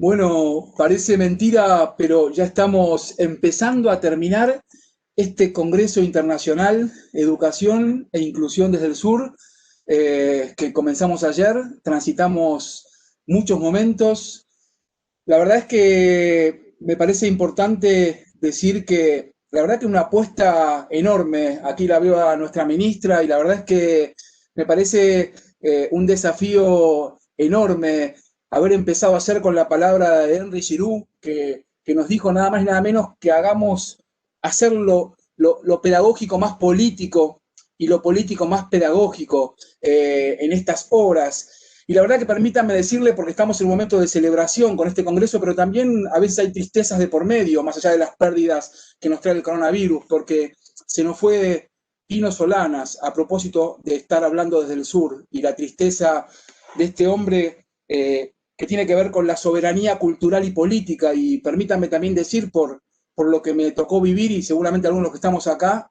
Bueno, parece mentira, pero ya estamos empezando a terminar este Congreso Internacional Educación e Inclusión desde el Sur, que comenzamos ayer. Transitamos muchos momentos. La verdad es que me parece importante decir que la verdad que una apuesta enorme. Aquí la veo a nuestra ministra y la verdad es que me parece un desafío enorme haber empezado a hacer con la palabra de Henry Giroux, que nos dijo nada más y nada menos que hagamos hacerlo lo pedagógico más político y lo político más pedagógico en estas horas. Y la verdad que permítanme decirle, porque estamos en un momento de celebración con este Congreso, pero también a veces hay tristezas de por medio, más allá de las pérdidas que nos trae el coronavirus, porque se nos fue Pino Solanas a propósito de estar hablando desde el sur y la tristeza de este hombre que tiene que ver con la soberanía cultural y política. Y permítanme también decir, por lo que me tocó vivir y seguramente algunos que estamos acá,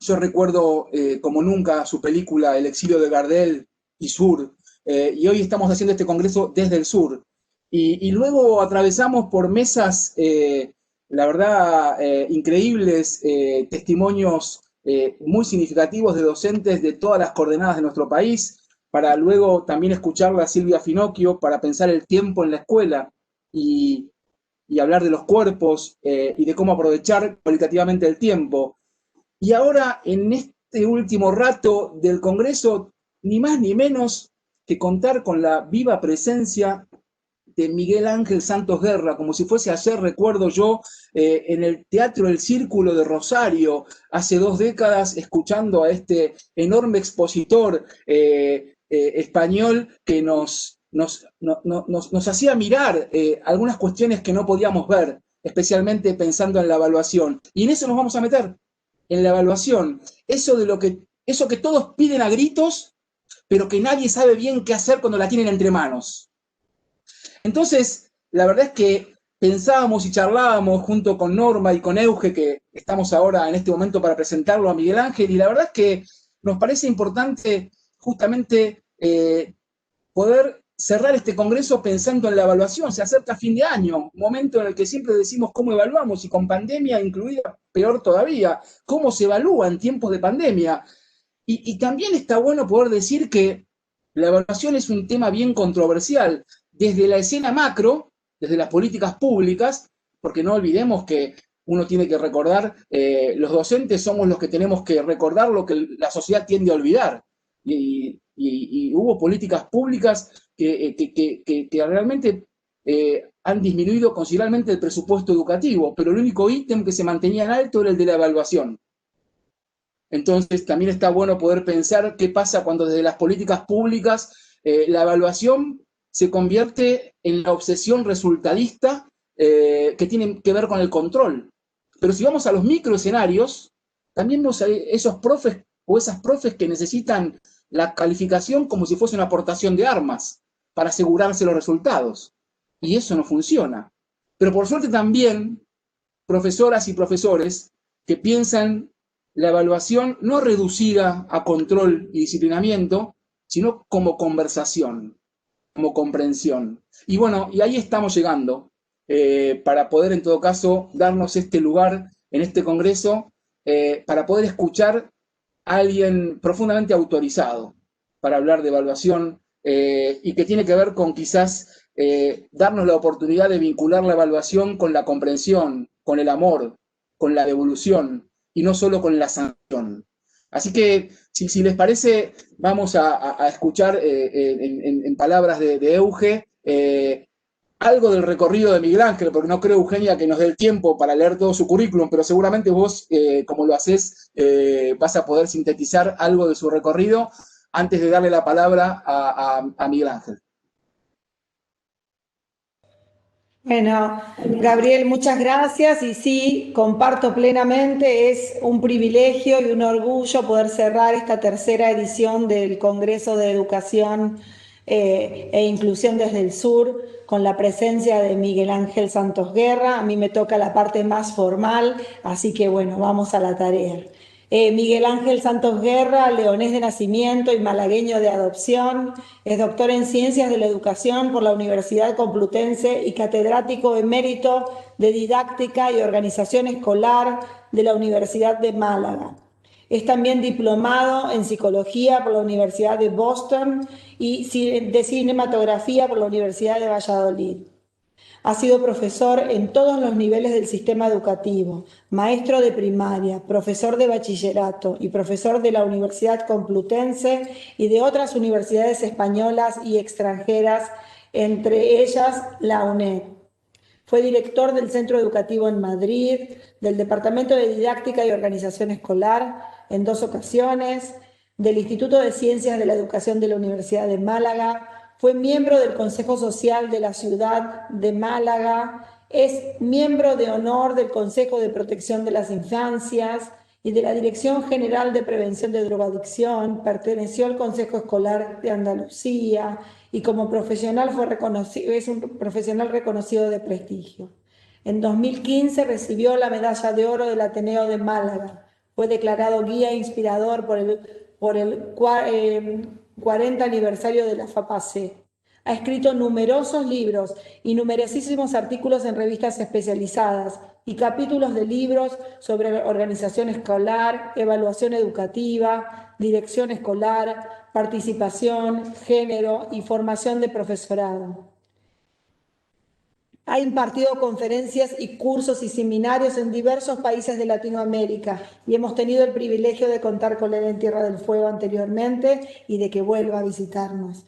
yo recuerdo como nunca su película El exilio de Gardel y Sur, y hoy estamos haciendo este congreso desde el sur. Y luego atravesamos por mesas, la verdad, increíbles, testimonios muy significativos de docentes de todas las coordenadas de nuestro país, para luego también escucharla a Silvia Finocchio, para pensar el tiempo en la escuela y, y hablar de los cuerpos y de cómo aprovechar cualitativamente el tiempo. Y ahora, en este último rato del Congreso, ni más ni menos que contar con la viva presencia de Miguel Ángel Santos Guerra, como si fuese ayer, recuerdo yo, en el Teatro El Círculo de Rosario, hace 2 décadas, escuchando a este enorme expositor español que nos hacía mirar algunas cuestiones que no podíamos ver, especialmente pensando en la evaluación. Y en eso nos vamos a meter, en la evaluación. Eso que todos piden a gritos, pero que nadie sabe bien qué hacer cuando la tienen entre manos. Entonces, la verdad es que pensábamos y charlábamos junto con Norma y con Euge, que estamos ahora en este momento para presentarlo a Miguel Ángel, y la verdad es que nos parece importante justamente poder cerrar este congreso pensando en la evaluación. Se acerca fin de año, momento en el que siempre decimos cómo evaluamos, y con pandemia incluida, peor todavía, cómo se evalúa en tiempos de pandemia. Y también está bueno poder decir que la evaluación es un tema bien controversial, desde la escena macro, desde las políticas públicas, porque no olvidemos que uno tiene que recordar, los docentes somos los que tenemos que recordar lo que la sociedad tiende a olvidar. Y hubo políticas públicas que realmente han disminuido considerablemente el presupuesto educativo, pero el único ítem que se mantenía en alto era el de la evaluación. Entonces, también está bueno poder pensar qué pasa cuando desde las políticas públicas la evaluación se convierte en la obsesión resultadista que tiene que ver con el control. Pero si vamos a los microescenarios, también vemos a esos profes o esas profes que necesitan la calificación como si fuese una aportación de armas para asegurarse los resultados. Y eso no funciona. Pero por suerte también profesoras y profesores que piensan la evaluación no reducida a control y disciplinamiento, sino como conversación, como comprensión. Y bueno, y ahí estamos llegando, para poder en todo caso darnos este lugar en este congreso, para poder escuchar a alguien profundamente autorizado para hablar de evaluación, y que tiene que ver con quizás darnos la oportunidad de vincular la evaluación con la comprensión, con el amor, con la devolución, y no solo con la sanción. Así que, si les parece, vamos a escuchar en palabras de Euge algo del recorrido de Miguel Ángel, porque no creo, Eugenia, que nos dé el tiempo para leer todo su currículum, pero seguramente vos, como lo haces, vas a poder sintetizar algo de su recorrido antes de darle la palabra a Miguel Ángel. Bueno, Gabriel, muchas gracias y sí, comparto plenamente, es un privilegio y un orgullo poder cerrar esta tercera edición del Congreso de Educación e Inclusión desde el Sur con la presencia de Miguel Ángel Santos Guerra. A mí me toca la parte más formal, así que bueno, vamos a la tarea. Miguel Ángel Santos Guerra, leonés de nacimiento y malagueño de adopción, es doctor en Ciencias de la Educación por la Universidad Complutense y catedrático emérito de Didáctica y Organización Escolar de la Universidad de Málaga. Es también diplomado en Psicología por la Universidad de Boston y de Cinematografía por la Universidad de Valladolid. Ha sido profesor en todos los niveles del sistema educativo, maestro de primaria, profesor de bachillerato y profesor de la Universidad Complutense y de otras universidades españolas y extranjeras, entre ellas la UNED. Fue director del Centro Educativo en Madrid, del Departamento de Didáctica y Organización Escolar en 2 ocasiones, del Instituto de Ciencias de la Educación de la Universidad de Málaga. Fue miembro del Consejo Social de la Ciudad de Málaga, es miembro de honor del Consejo de Protección de las Infancias y de la Dirección General de Prevención de Drogadicción, perteneció al Consejo Escolar de Andalucía y como profesional es un profesional reconocido de prestigio. En 2015 recibió la Medalla de Oro del Ateneo de Málaga. Fue declarado guía inspirador por el 40 aniversario de la FAPACE. Ha escrito numerosos libros y numerosísimos artículos en revistas especializadas y capítulos de libros sobre organización escolar, evaluación educativa, dirección escolar, participación, género y formación de profesorado. Ha impartido conferencias y cursos y seminarios en diversos países de Latinoamérica y hemos tenido el privilegio de contar con él en Tierra del Fuego anteriormente y de que vuelva a visitarnos,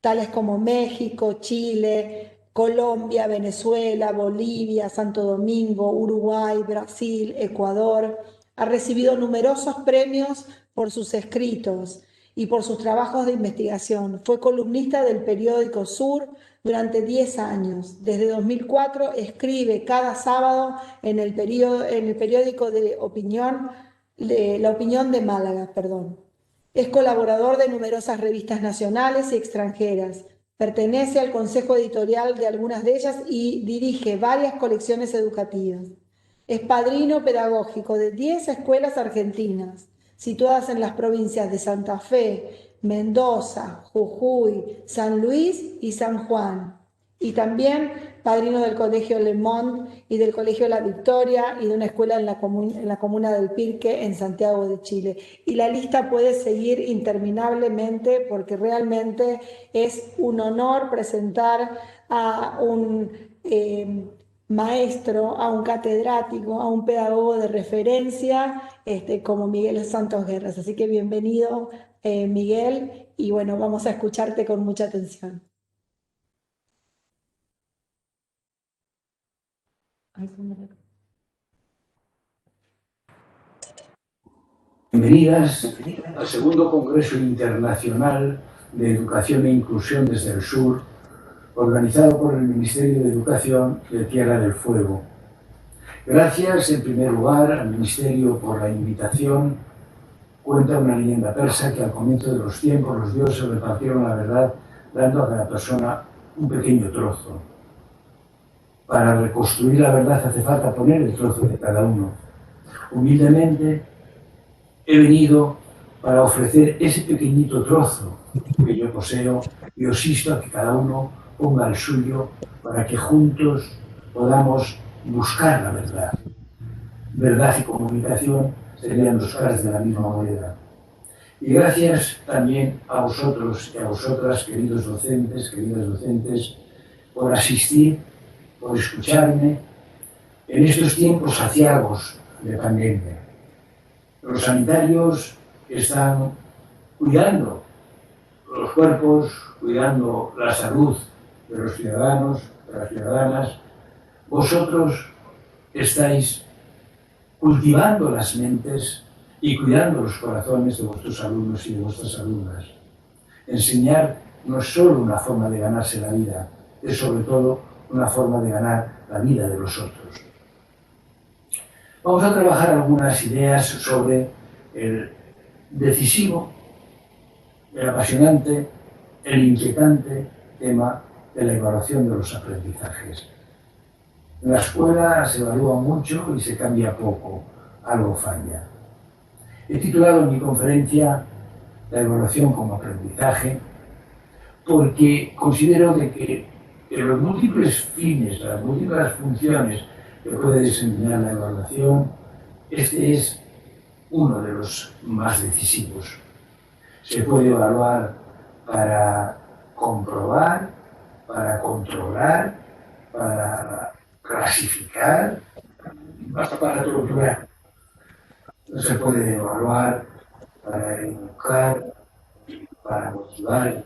tales como México, Chile, Colombia, Venezuela, Bolivia, Santo Domingo, Uruguay, Brasil, Ecuador. Ha recibido numerosos premios por sus escritos y por sus trabajos de investigación. Fue columnista del periódico Sur durante 10 años. Desde 2004 escribe cada sábado en el periódico de opinión, La Opinión de Málaga, Es colaborador de numerosas revistas nacionales y extranjeras. Pertenece al consejo editorial de algunas de ellas y dirige varias colecciones educativas. Es padrino pedagógico de 10 escuelas argentinas, situadas en las provincias de Santa Fe, Mendoza, Jujuy, San Luis y San Juan. Y también padrino del Colegio Le Monde y del Colegio La Victoria y de una escuela en la comuna del Pirque en Santiago de Chile. Y la lista puede seguir interminablemente porque realmente es un honor presentar a un maestro, a un catedrático, a un pedagogo de referencia como Miguel Santos Guerra. Así que bienvenido, Miguel, y bueno, vamos a escucharte con mucha atención. Bienvenidas al segundo Congreso Internacional de Educación e Inclusión desde el Sur, organizado por el Ministerio de Educación de Tierra del Fuego. Gracias, en primer lugar, al Ministerio por la invitación. Cuenta una leyenda persa que al comienzo de los tiempos los dioses repartieron la verdad, dando a cada persona un pequeño trozo. Para reconstruir la verdad hace falta poner el trozo de cada uno. Humildemente, he venido para ofrecer ese pequeñito trozo que yo poseo y os insto a que cada uno ponga el suyo para que juntos podamos buscar la verdad. Verdad y comunicación serían 2 caras de la misma moneda. Y gracias también a vosotros y a vosotras, queridas docentes, por asistir, por escucharme en estos tiempos aciagos de pandemia. Los sanitarios están cuidando los cuerpos, cuidando la salud de los ciudadanos, de las ciudadanas. Vosotros estáis cultivando las mentes y cuidando los corazones de vuestros alumnos y de vuestras alumnas. Enseñar no es solo una forma de ganarse la vida, es sobre todo una forma de ganar la vida de los otros. Vamos a trabajar algunas ideas sobre el decisivo, el apasionante, el inquietante tema de la evaluación de los aprendizajes. En la escuela se evalúa mucho y se cambia poco, algo falla. He titulado mi conferencia La evaluación como aprendizaje, porque considero de que los múltiples fines, las múltiples funciones que puede desempeñar la evaluación, este es uno de los más decisivos. Se puede evaluar para comprobar, para controlar, para clasificar, hasta para torturar. Se puede evaluar para educar, para motivar,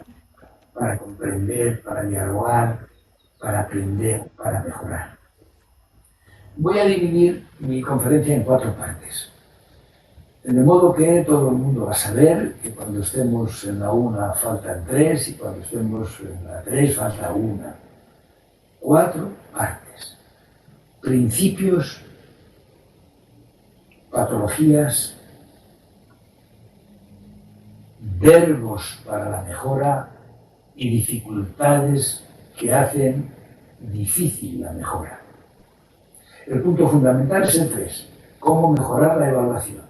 para comprender, para dialogar, para aprender, para mejorar. Voy a dividir mi conferencia en 4 partes. De modo que todo el mundo va a saber que cuando estemos en la 1 faltan 3 y cuando estemos en la 3 falta 1. 4 partes. Principios, patologías, verbos para la mejora y dificultades que hacen difícil la mejora. El punto fundamental es el 3, cómo mejorar la evaluación.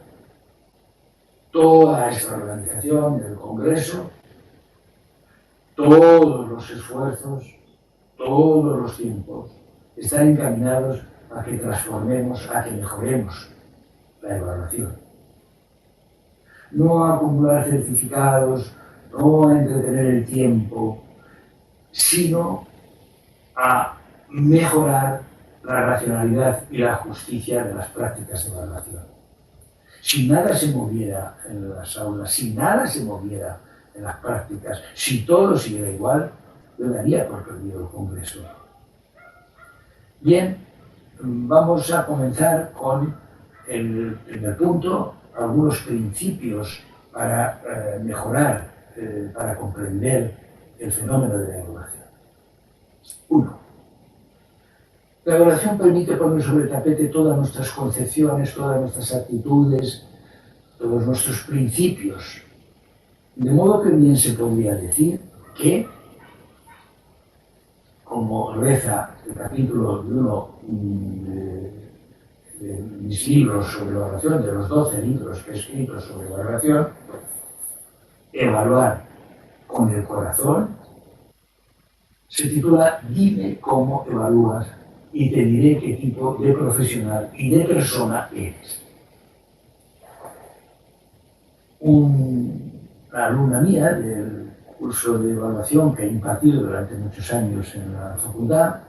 Toda esta organización del Congreso, todos los esfuerzos, todos los tiempos están encaminados a que transformemos, a que mejoremos la evaluación. No a acumular certificados, no a entretener el tiempo, sino a mejorar la racionalidad y la justicia de las prácticas de evaluación. Si nada se moviera en las aulas, si nada se moviera en las prácticas, si todo siguiera igual, yo daría por perdido el Congreso. Bien, vamos a comenzar con el primer punto, algunos principios para mejorar, para comprender el fenómeno de la evaluación. 1. La evaluación permite poner sobre el tapete todas nuestras concepciones, todas nuestras actitudes, todos nuestros principios. De modo que bien se podría decir que, como reza el capítulo de uno de mis libros sobre evaluación, de los 12 libros que he escrito sobre evaluación, evaluar con el corazón, se titula Dime cómo evalúas y te diré qué tipo de profesional y de persona eres. Una alumna mía del curso de evaluación que he impartido durante muchos años en la facultad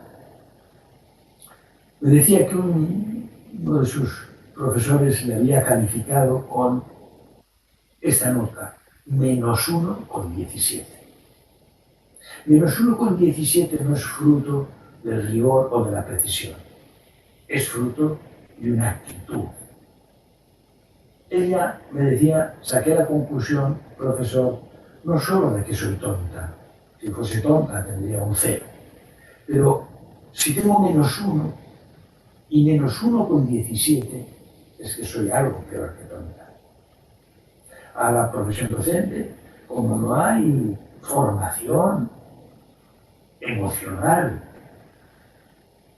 me decía que uno de sus profesores le había calificado con esta nota, -1 con 17. -1 con 17 no es fruto del rigor o de la precisión, es fruto de una actitud. Ella me decía, saqué la conclusión, profesor, no solo de que soy tonta, si fuese tonta tendría un 0, pero si tengo -1 y -1 con 17, es que soy algo peor que tonta. A la profesión docente, como no hay formación emocional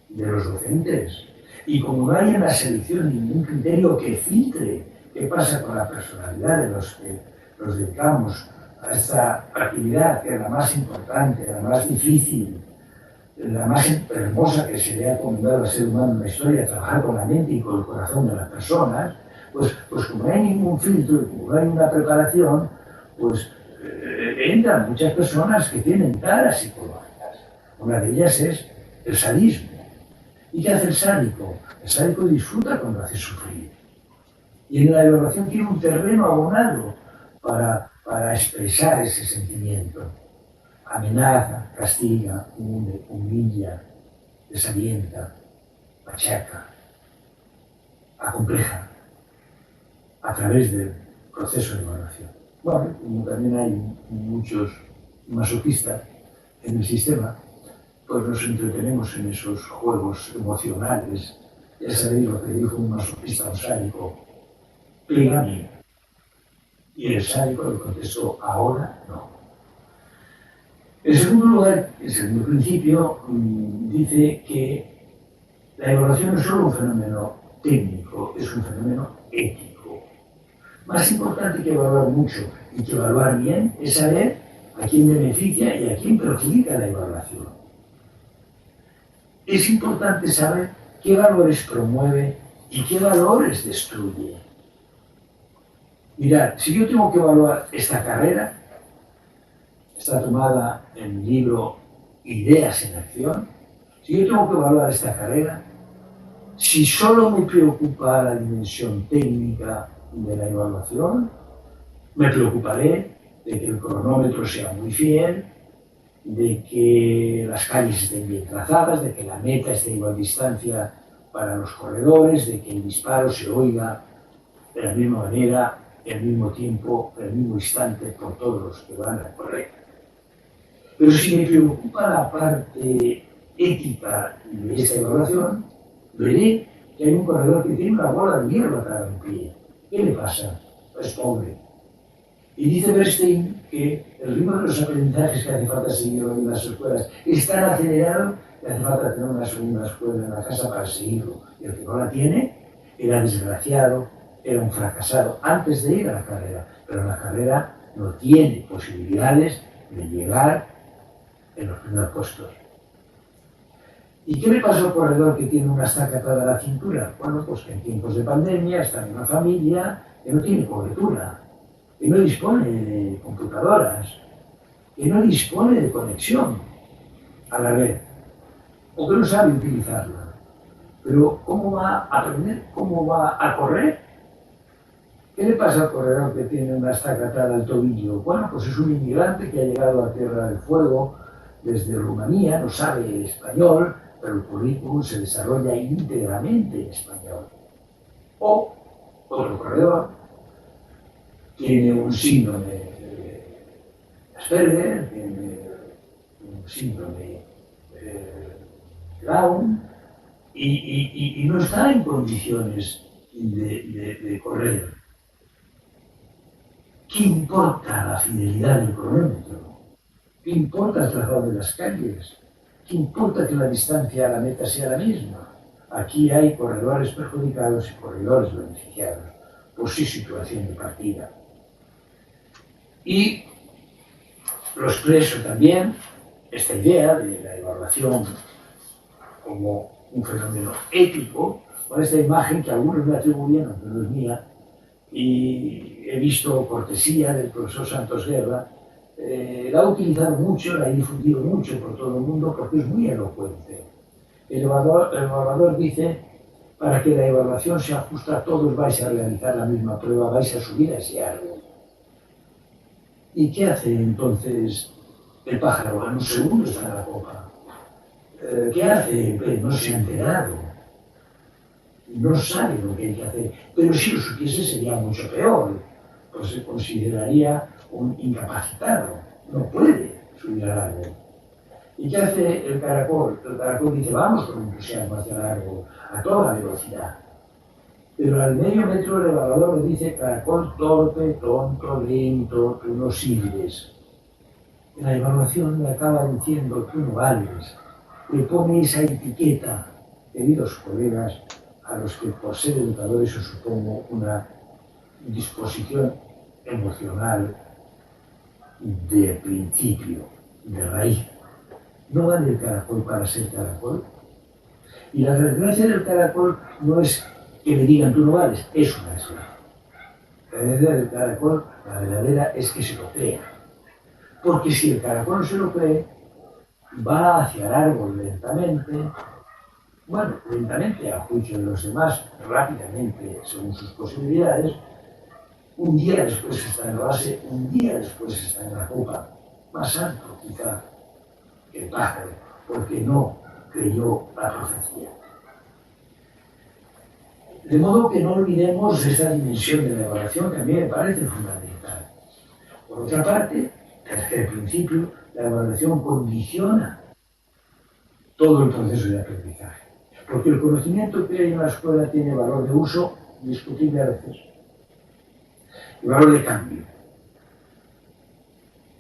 de los docentes, y como no hay en la selección ningún criterio que filtre qué pasa con la personalidad de los que nos dedicamos a esta actividad, que es la más importante, la más difícil, la más hermosa que se le ha encomendado al ser humano en la historia, trabajar con la mente y con el corazón de las personas, pues como no hay ningún filtro y como no hay una preparación, pues entran muchas personas que tienen taras psicológicas. Una de ellas es el sadismo. ¿Y qué hace el sádico? El sádico disfruta cuando hace sufrir. Y en la evaluación tiene un terreno abonado para expresar ese sentimiento. Amenaza, castiga, hunde, humilla, desalienta, machaca, acompleja a través del proceso de evaluación. Bueno, como también hay muchos masoquistas en el sistema, pues nos entretenemos en esos juegos emocionales. Ya sabéis lo que dijo un masoquista a un sádico, plégame. Y el sádico le contestó, ahora no. En segundo lugar, el segundo principio dice que la evaluación no es solo un fenómeno técnico, es un fenómeno ético. Más importante que evaluar mucho y que evaluar bien es saber a quién beneficia y a quién perjudica la evaluación. Es importante saber qué valores promueve y qué valores destruye. Mirad, si yo tengo que evaluar esta carrera, está tomada en mi libro Ideas en Acción, si yo tengo que evaluar esta carrera, si solo me preocupa la dimensión técnica de la evaluación, me preocuparé de que el cronómetro sea muy fiel, de que las calles estén bien trazadas, de que la meta esté a igual distancia para los corredores, de que el disparo se oiga de la misma manera, al mismo tiempo, en el mismo instante por todos los que van a correr. Pero si me preocupa la parte ética de esta evaluación, veré que hay un corredor que tiene una bola de hierro atada en un pie. ¿Qué le pasa? Es pobre. Y dice Bernstein que el ritmo de los aprendizajes que hace falta seguir hoy en las escuelas es tan acelerado que hace falta tener una segunda escuela en la casa para seguirlo. Y el que no la tiene era desgraciado, era un fracasado antes de ir a la carrera. Pero la carrera no tiene posibilidades de llegar en los primeros puestos. ¿Y qué le pasa al corredor que tiene una estaca atada a la cintura? Bueno, pues que en tiempos de pandemia está en una familia que no tiene cobertura, que no dispone de computadoras, que no dispone de conexión a la red, o que no sabe utilizarla. Pero ¿cómo va a aprender? ¿Cómo va a correr? ¿Qué le pasa al corredor que tiene una estaca atada al tobillo? Bueno, pues es un inmigrante que ha llegado a Tierra del Fuego desde Rumanía, no sabe español, pero el currículum se desarrolla íntegramente en español. O otro corredor tiene un síndrome de Asperger, tiene un síndrome de Down y no está en condiciones de correr. ¿Qué importa la fidelidad del cronómetro? ¿Qué importa el trazado de las calles? ¿Qué importa que la distancia a la meta sea la misma? Aquí hay corredores perjudicados y corredores beneficiados por su situación de partida. Y lo expreso también esta idea de la evaluación como un fenómeno ético, con esta imagen que algunos me atribuyen, aunque no es mía, y he visto cortesía del profesor Santos Guerra, la he utilizado mucho, la he difundido mucho por todo el mundo porque es muy elocuente. El evaluador dice, para que la evaluación sea justa, todos vais a realizar la misma prueba, vais a subir a ese árbol. ¿Y qué hace entonces el pájaro? En un segundo está en la copa. ¿Qué hace el pez? No se ha enterado. No sabe lo que hay que hacer. Pero si lo supiese sería mucho peor. Pues se consideraría un incapacitado. No puede subir al árbol. ¿Y qué hace el caracol? El caracol dice, vamos con entusiasmo hacia el árbol, a toda velocidad. Pero al medio metro el evaluador le dice, caracol torpe, tonto, lento, tú no sirves. En la evaluación le acaba diciendo, tú no vales. Le pone esa etiqueta, queridos colegas, a los que por ser educadores os supongo una disposición emocional de principio, de raíz. No vale el caracol para ser caracol. Y la desgracia del caracol no es que le digan tú no vales, es una desgracia. La desgracia del caracol, la verdadera, es que se lo crea. Porque si el caracol no se lo cree, va hacia el árbol lentamente, bueno, lentamente a juicio de los demás, rápidamente según sus posibilidades, un día después está en la base, un día después está en la copa, más alto quizá que el pájaro, porque no creyó la profecía. De modo que no olvidemos esta dimensión de la evaluación que a mí me parece fundamental. Por otra parte, tercer principio, la evaluación condiciona todo el proceso de aprendizaje. Porque el conocimiento que hay en la escuela tiene valor de uso, discutible a veces, y valor de cambio,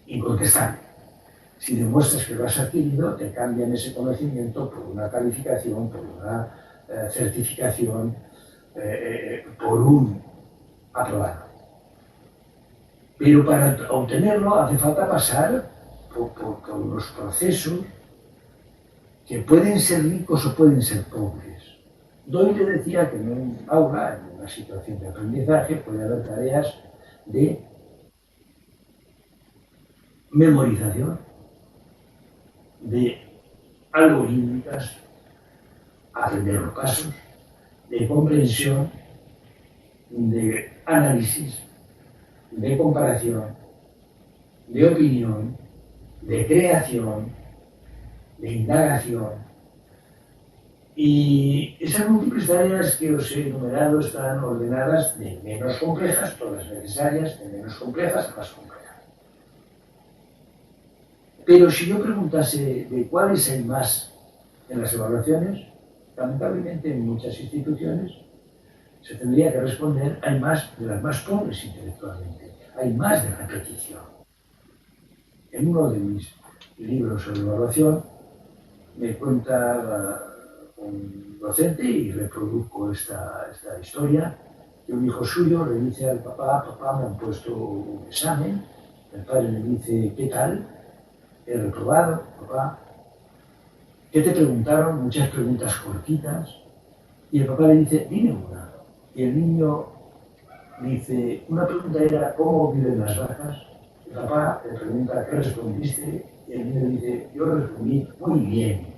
incontestable. Si demuestras que lo has adquirido, te cambian ese conocimiento por una calificación, por una certificación, por un aprobado. Pero para obtenerlo hace falta pasar por unos procesos que pueden ser ricos o pueden ser pobres. Doyle decía que en un aula, en una situación de aprendizaje, puede haber tareas de memorización, de algorítmicas, aprender los casos, de comprensión, de análisis, de comparación, de opinión, de creación, de indagación. Y esas múltiples tareas que os he enumerado están ordenadas de menos complejas, todas necesarias, de menos complejas a más complejas. Pero si yo preguntase de cuáles hay más en las evaluaciones, lamentablemente en muchas instituciones se tendría que responder, hay más de las más pobres intelectualmente, hay más de repetición. En uno de mis libros sobre evaluación me cuenta un docente, y reproduzco esta historia, que un hijo suyo le dice al papá: papá, me han puesto un examen. El padre le dice: ¿qué tal? He reprobado, papá. ¿Qué te preguntaron? Muchas preguntas cortitas. Y el papá le dice: dime una. Y el niño dice: una pregunta era ¿cómo viven las vacas? El papá le pregunta: ¿qué respondiste? Y el niño dice: yo respondí muy bien.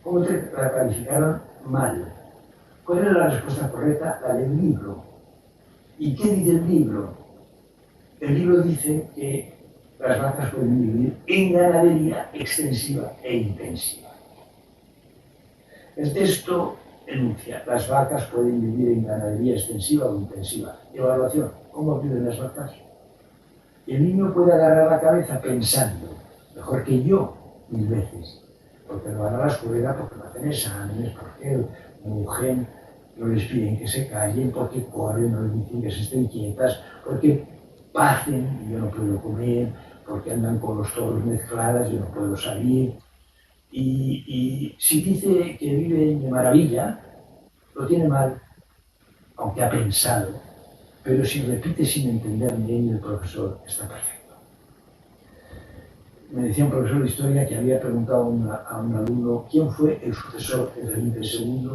¿Cómo te la calificaron? Mal. ¿Cuál era la respuesta correcta? La del libro. ¿Y qué dice el libro? El libro dice que las vacas pueden vivir en ganadería extensiva e intensiva. El texto enuncia: las vacas pueden vivir en ganadería extensiva o intensiva. Evaluación: ¿cómo viven las vacas? Y el niño puede agarrar la cabeza pensando, mejor que yo, 1000 veces, porque no van a la escuela, porque no hacen exámenes, porque mugen, no les piden que se callen, porque corren, no les dicen que se estén quietas, porque pacen y yo no puedo comer, porque andan con los toros mezcladas, yo no puedo salir. Y si dice que viven de maravilla, lo tiene mal, aunque ha pensado, pero si repite sin entender bien el profesor, está perfecto. Me decía un profesor de historia que había preguntado a un alumno quién fue el sucesor de Felipe II.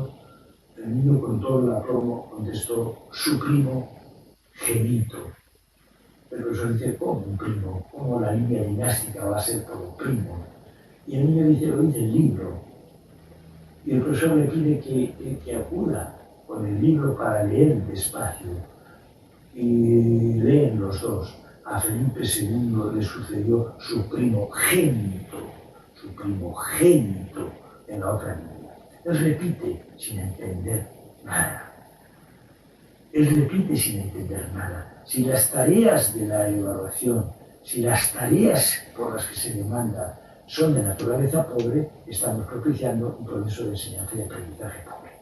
El niño, con todo el aplomo, contestó: su primo Genito. El profesor dice: ¿cómo un primo? ¿Cómo la línea dinástica va a ser por un primo? Y el niño dice: lo dice el libro. Y el profesor le pide que acuda con el libro para leer despacio. Y leen los dos. A Felipe II le sucedió su primogénito en la otra línea. Él repite sin entender nada. Si las tareas de la evaluación, si las tareas por las que se demanda son de naturaleza pobre, estamos propiciando un proceso de enseñanza y aprendizaje pobre.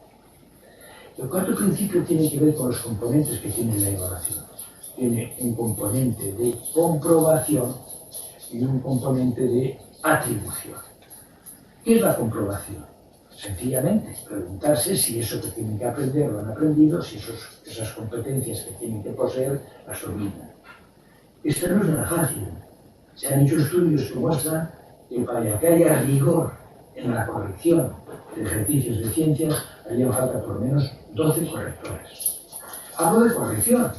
El cuarto principio tiene que ver con los componentes que tiene la evaluación. Tiene un componente de comprobación y un componente de atribución. ¿Qué es la comprobación? Sencillamente, preguntarse si eso que tienen que aprender lo han aprendido, si esas competencias que tienen que poseer las dominan. Esto no es nada fácil. Se han hecho estudios que muestran que para que haya rigor en la corrección de ejercicios de ciencias, harían falta por lo menos 12 correctores. Hablo de corrección.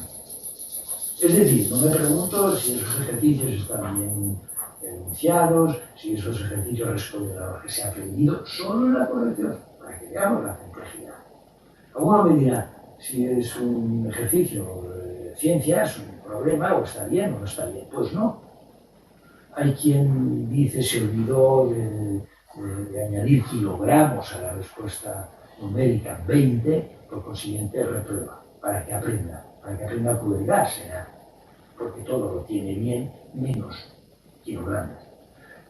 Es decir, no me pregunto si esos ejercicios están bien enunciados, si esos ejercicios responden a lo que se ha aprendido, solo en la corrección, para que veamos la complejidad. Alguno me dirá, si es un ejercicio de ciencia, es un problema, o está bien o no está bien. Pues no. Hay quien dice se olvidó de añadir kilogramos a la respuesta numérica 20, por consiguiente reprueba, para que aprenda a crueldad, porque todo lo tiene bien, menos kilogramos.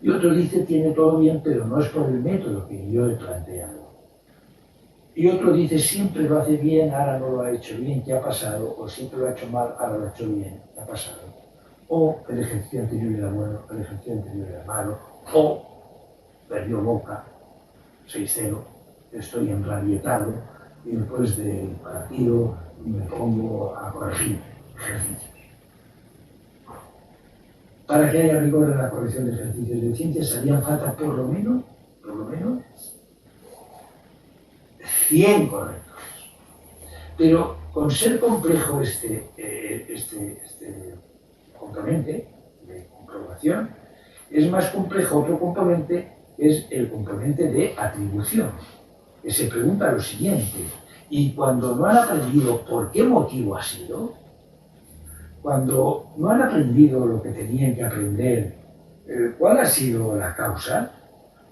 Y otro dice tiene todo bien, pero no es por el método que yo he planteado. Y otro dice siempre lo hace bien, ahora no lo ha hecho bien, ¿qué ha pasado? O siempre lo ha hecho mal, ahora lo ha hecho bien, ¿qué ha pasado? O el ejercicio anterior era bueno, el ejercicio anterior era malo, o perdió boca, 6-0, estoy enrabietado y después del partido me pongo a corregir ejercicios. para que haya rigor en la corrección de ejercicios de ciencias harían falta por lo menos 100 correctores. Pero con ser complejo este componente de comprobación, es más complejo otro componente, es el componente de atribución, que se pregunta lo siguiente: y cuando no han aprendido por qué motivo ha sido, cuando no han aprendido lo que tenían que aprender, ¿cuál ha sido la causa?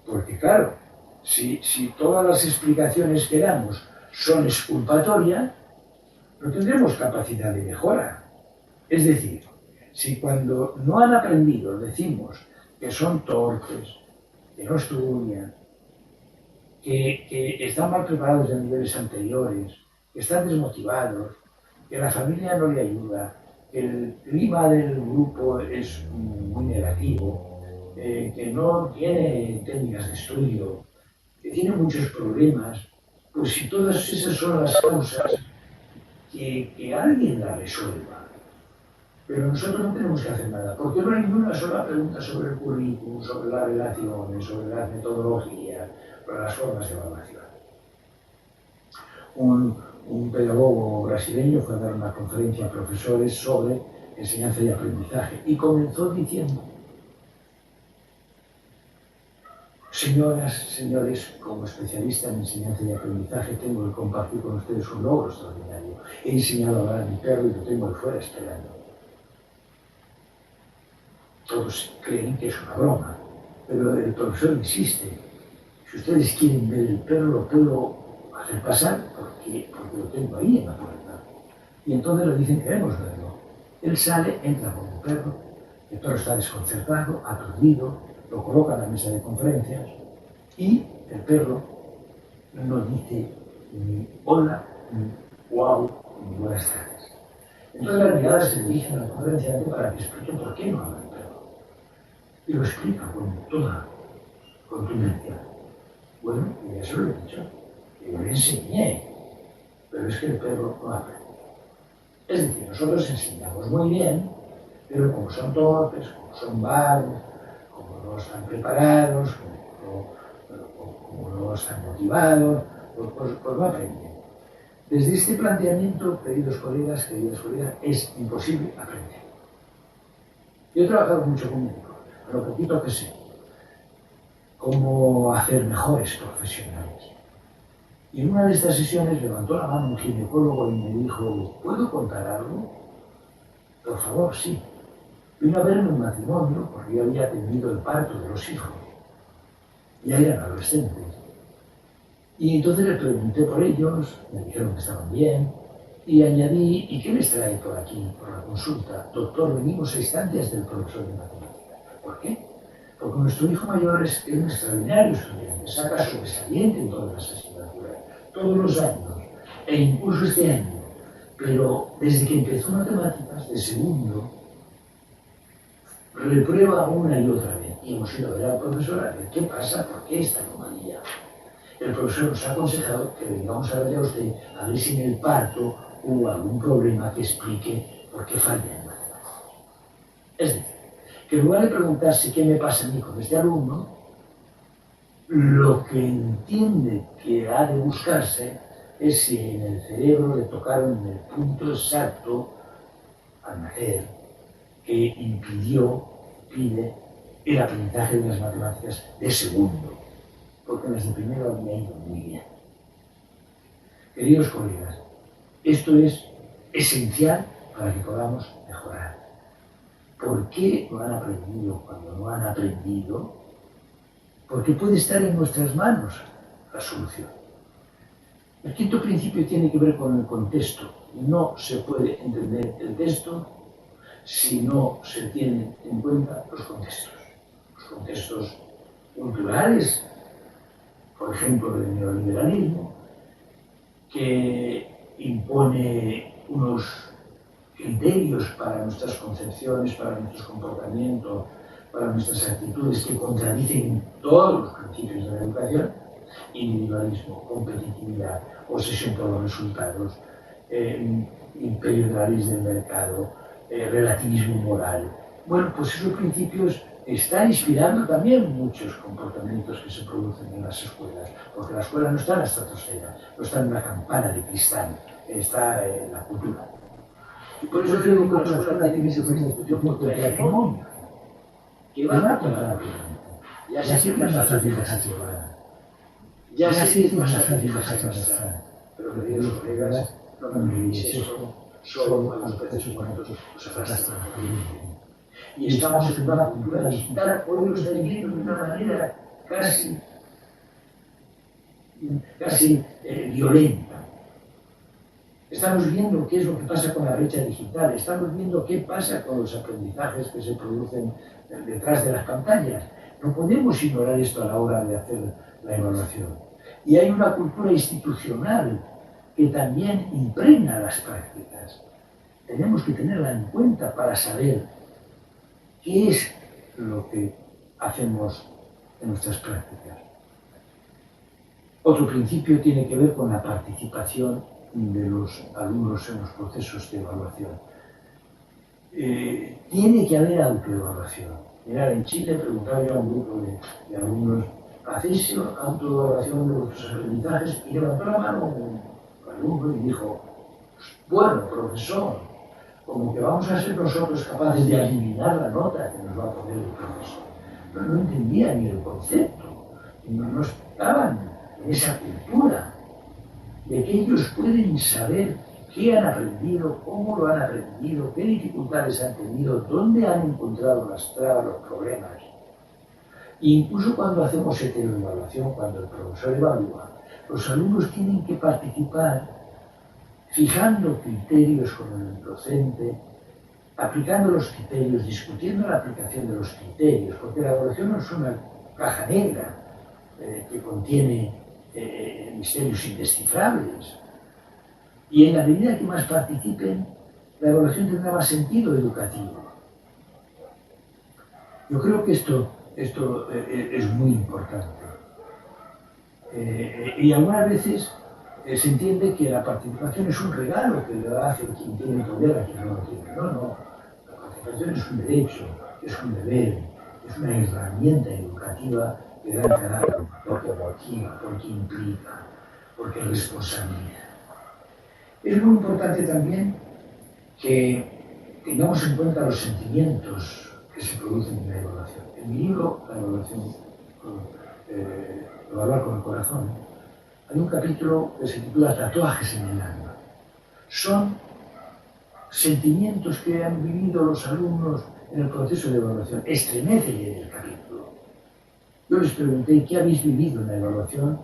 Porque claro, si todas las explicaciones que damos son exculpatorias, no tendremos capacidad de mejora. Es decir, si cuando no han aprendido decimos que son torpes, que no estudian, que están mal preparados de niveles anteriores, que están desmotivados, que la familia no le ayuda, que el clima del grupo es muy negativo, que no tiene técnicas de estudio, que tiene muchos problemas, pues si todas esas son las causas, que alguien las resuelva. Pero nosotros no tenemos que hacer nada, porque no hay ni una sola pregunta sobre el currículum, sobre las relaciones, sobre las metodologías, sobre las formas de evaluación. Un pedagogo brasileño fue a dar una conferencia a profesores sobre enseñanza y aprendizaje y comenzó diciendo: señoras, señores, como especialista en enseñanza y aprendizaje tengo que compartir con ustedes un logro extraordinario. He enseñado a hablar a mi perro y lo tengo ahí fuera esperando. Todos creen que es una broma, pero el profesor insiste: si ustedes quieren ver el perro, lo puedo hacer pasar porque lo tengo ahí en la puerta. Y entonces le dicen: queremos verlo. Él sale, entra con el perro está desconcertado, aturdido, lo coloca en la mesa de conferencias y el perro no dice ni hola, ni wow, ni buenas tardes. Entonces la mirada se dirige a la conferencia para que explique por qué no habla el perro. Y lo explica con toda contundencia. Bueno, ya se lo he dicho, yo le enseñé, pero es que el perro no aprende. Es decir, nosotros enseñamos muy bien, pero como son torpes, como son vagos, como no están preparados, como no están motivados, pues no aprenden. Desde este planteamiento, queridos colegas, queridas colegas, es imposible aprender. Yo he trabajado mucho con médicos, a lo poquito que sé, cómo hacer mejores profesionales. Y en una de estas sesiones levantó la mano un ginecólogo y me dijo: ¿puedo contar algo? Por favor, sí. Vino a verme un matrimonio porque yo había tenido el parto de los hijos. Ya eran adolescentes. Y entonces le pregunté por ellos, me dijeron que estaban bien, y añadí: ¿y qué les trae por aquí, por la consulta? Doctor, venimos a instancias del profesor de matemáticas. ¿Por qué? Porque nuestro hijo mayor es un extraordinario estudiante, saca sobresaliente en todas las asignaturas, todos los años, e incluso este año. Pero desde que empezó matemáticas, de segundo, reprueba una y otra vez. Y hemos ido a ver al profesor a ver qué pasa, por qué esta anomalía. El profesor nos ha aconsejado que vengamos a verle a usted a ver si en el parto hubo algún problema que explique por qué falla en matemáticas. Es decir, que en lugar de preguntarse qué me pasa a mí con este alumno, lo que entiende que ha de buscarse es si en el cerebro le tocaron en el punto exacto al nacer que impide el aprendizaje de las matemáticas de segundo, porque en las de primero había ido muy bien. Queridos colegas, esto es esencial para que podamos mejorar. ¿Por qué no han aprendido cuando no han aprendido? Porque puede estar en nuestras manos la solución. El quinto principio tiene que ver con el contexto. No se puede entender el texto si no se tienen en cuenta los contextos. Los contextos culturales, por ejemplo, del neoliberalismo, que impone unos criterios para nuestras concepciones, para nuestros comportamientos, para nuestras actitudes que contradicen todos los principios de la educación: individualismo, competitividad, obsesión por los resultados, imperio de la ley del mercado, relativismo moral. Bueno, pues esos principios están inspirando también muchos comportamientos que se producen en las escuelas, porque la escuela no está en la estratosfera, no está en una campana de cristal, está en la cultura. Y por eso yo digo que la escuela tiene que ser una institución contrahegemónica, que va contra la corriente. Ya sé que es más fácil dejarse llevar, ya sé que es más fácil dejarse arrastrar, pero queridos colegas, no me diréis esto solo a los precios cuantos os arrastran la corriente. Y estamos en una cultura digital, hoy lo está viviendo de una manera casi violenta. Estamos viendo qué es lo que pasa con la brecha digital, estamos viendo qué pasa con los aprendizajes que se producen detrás de las pantallas. No podemos ignorar esto a la hora de hacer la evaluación. Y hay una cultura institucional que también impregna las prácticas. Tenemos que tenerla en cuenta para saber qué es lo que hacemos en nuestras prácticas. Otro principio tiene que ver con la participación de los alumnos en los procesos de evaluación. Tiene que haber autoevaluación. Mirad, en Chile preguntaba yo a un grupo de alumnos, ¿hacéis autoevaluación de vuestros aprendizajes? Y levantó la mano un alumno y dijo, bueno, profesor, como que vamos a ser nosotros capaces de adivinar la nota que nos va a poner el profesor. No entendían ni el concepto, no estaban en esa cultura de que ellos pueden saber qué han aprendido, cómo lo han aprendido, qué dificultades han tenido, dónde han encontrado las trabas, los problemas. E incluso cuando hacemos heteroevaluación, cuando el profesor evalúa, los alumnos tienen que participar fijando criterios con el docente, aplicando los criterios, discutiendo la aplicación de los criterios, porque la evaluación no es una caja negra que contiene misterios indescifrables. Y en la medida que más participen, la evaluación tendrá más sentido educativo. Yo creo que esto es muy importante. Y algunas veces se entiende que la participación es un regalo que le hace quien tiene poder a quien no lo tiene. No. La participación es un derecho, es un deber, es una herramienta educativa que da carácter, porque motiva, porque implica, porque responsabiliza. Es muy importante también que tengamos en cuenta los sentimientos que se producen en la evaluación. En mi libro, La evaluación, Evaluar con el corazón, hay un capítulo que se titula Tatuajes en el alma. Son sentimientos que han vivido los alumnos en el proceso de evaluación. Estremece el capítulo. Yo les pregunté, ¿qué habéis vivido en la evaluación?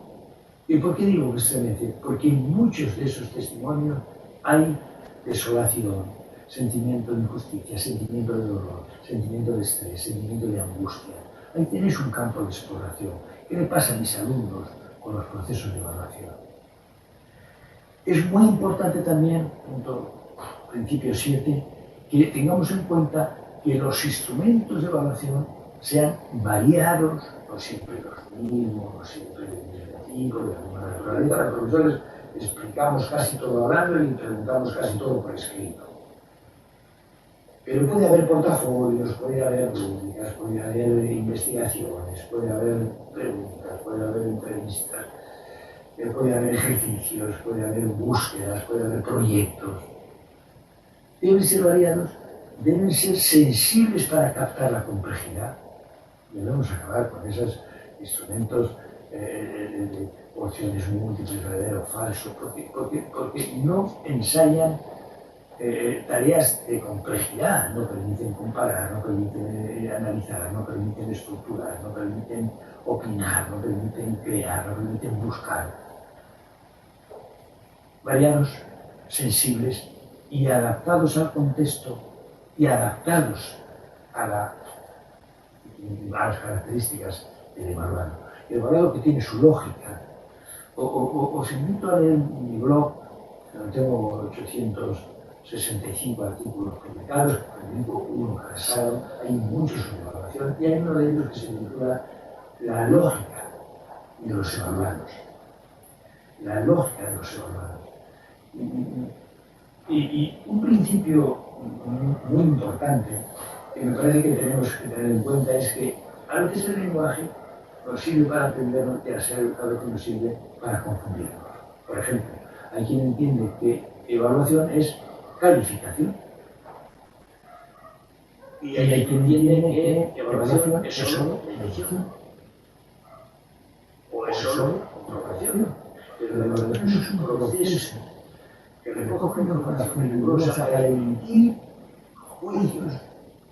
¿Y por qué digo que estremece? Porque en muchos de esos testimonios hay desolación, sentimiento de injusticia, sentimiento de dolor, sentimiento de estrés, sentimiento de angustia. Ahí tenéis un campo de exploración. ¿Qué le pasa a mis alumnos con los procesos de evaluación? Es muy importante también, punto principio 7, que tengamos en cuenta que los instrumentos de evaluación sean variados, no siempre los mismos, no siempre el mismo tipo, de alguna naturaleza. Los profesores explicamos casi todo hablando y preguntamos casi todo por escrito. Pero puede haber portafolios, puede haber rúbricas, puede haber investigaciones, puede haber preguntas, puede haber entrevistas, puede haber ejercicios, puede haber búsquedas, puede haber proyectos. Deben ser variados, deben ser sensibles para captar la complejidad. Debemos acabar con esos instrumentos de opciones múltiples, verdadero o falso, porque no ensayan tareas de complejidad, no permiten comparar, no permiten analizar, no permiten estructurar, no permiten opinar, no permiten crear, no permiten buscar. Variados, sensibles y adaptados al contexto y adaptados a las características del evaluado. El evaluado que tiene su lógica. Os invito a leer mi blog, donde tengo 865 artículos publicados, publico uno cada sábado, hay muchos sobre evaluación, y hay uno de ellos que se titula La lógica de los evaluados. La lógica de los evaluados. Y un principio muy importante que me parece que tenemos que tener en cuenta es que a veces el lenguaje nos sirve para aprendernos y a veces nos sirve para confundirnos. Por ejemplo, hay quien entiende que evaluación es calificación. Y hay quien entiende que evaluación es solo medición. O es solo comprobación. Pero la evaluación es un proceso que recoge información rigurosa para emitir juicios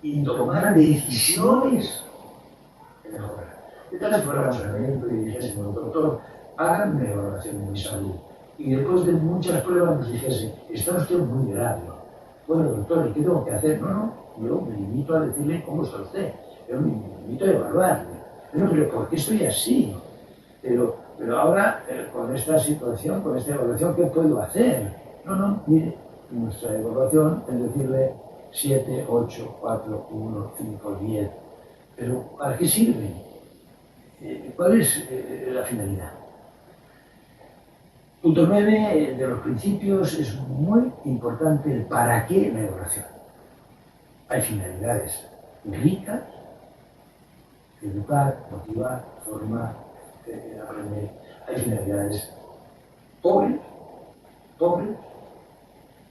y tomar decisiones que mejorar. De tal forma, los elementos y dijesen, doctor, hagan una evaluación de mi salud. Y después de muchas pruebas nos dijese, está usted muy grave. Bueno, doctor, ¿y qué tengo que hacer? No, yo me limito a decirle cómo está usted. Yo me limito a evaluarle. Pero ¿por qué estoy así? Pero ahora, con esta situación, con esta evaluación, ¿qué puedo hacer? No, mire, nuestra evaluación es decirle 7, 8, 4, 1, 5, 10. Pero ¿para qué sirve? ¿Cuál es la finalidad? Punto 9 de los principios es muy importante el para qué la evaluación. Hay finalidades ricas, educar, motivar, formar, aprender. Hay finalidades pobres,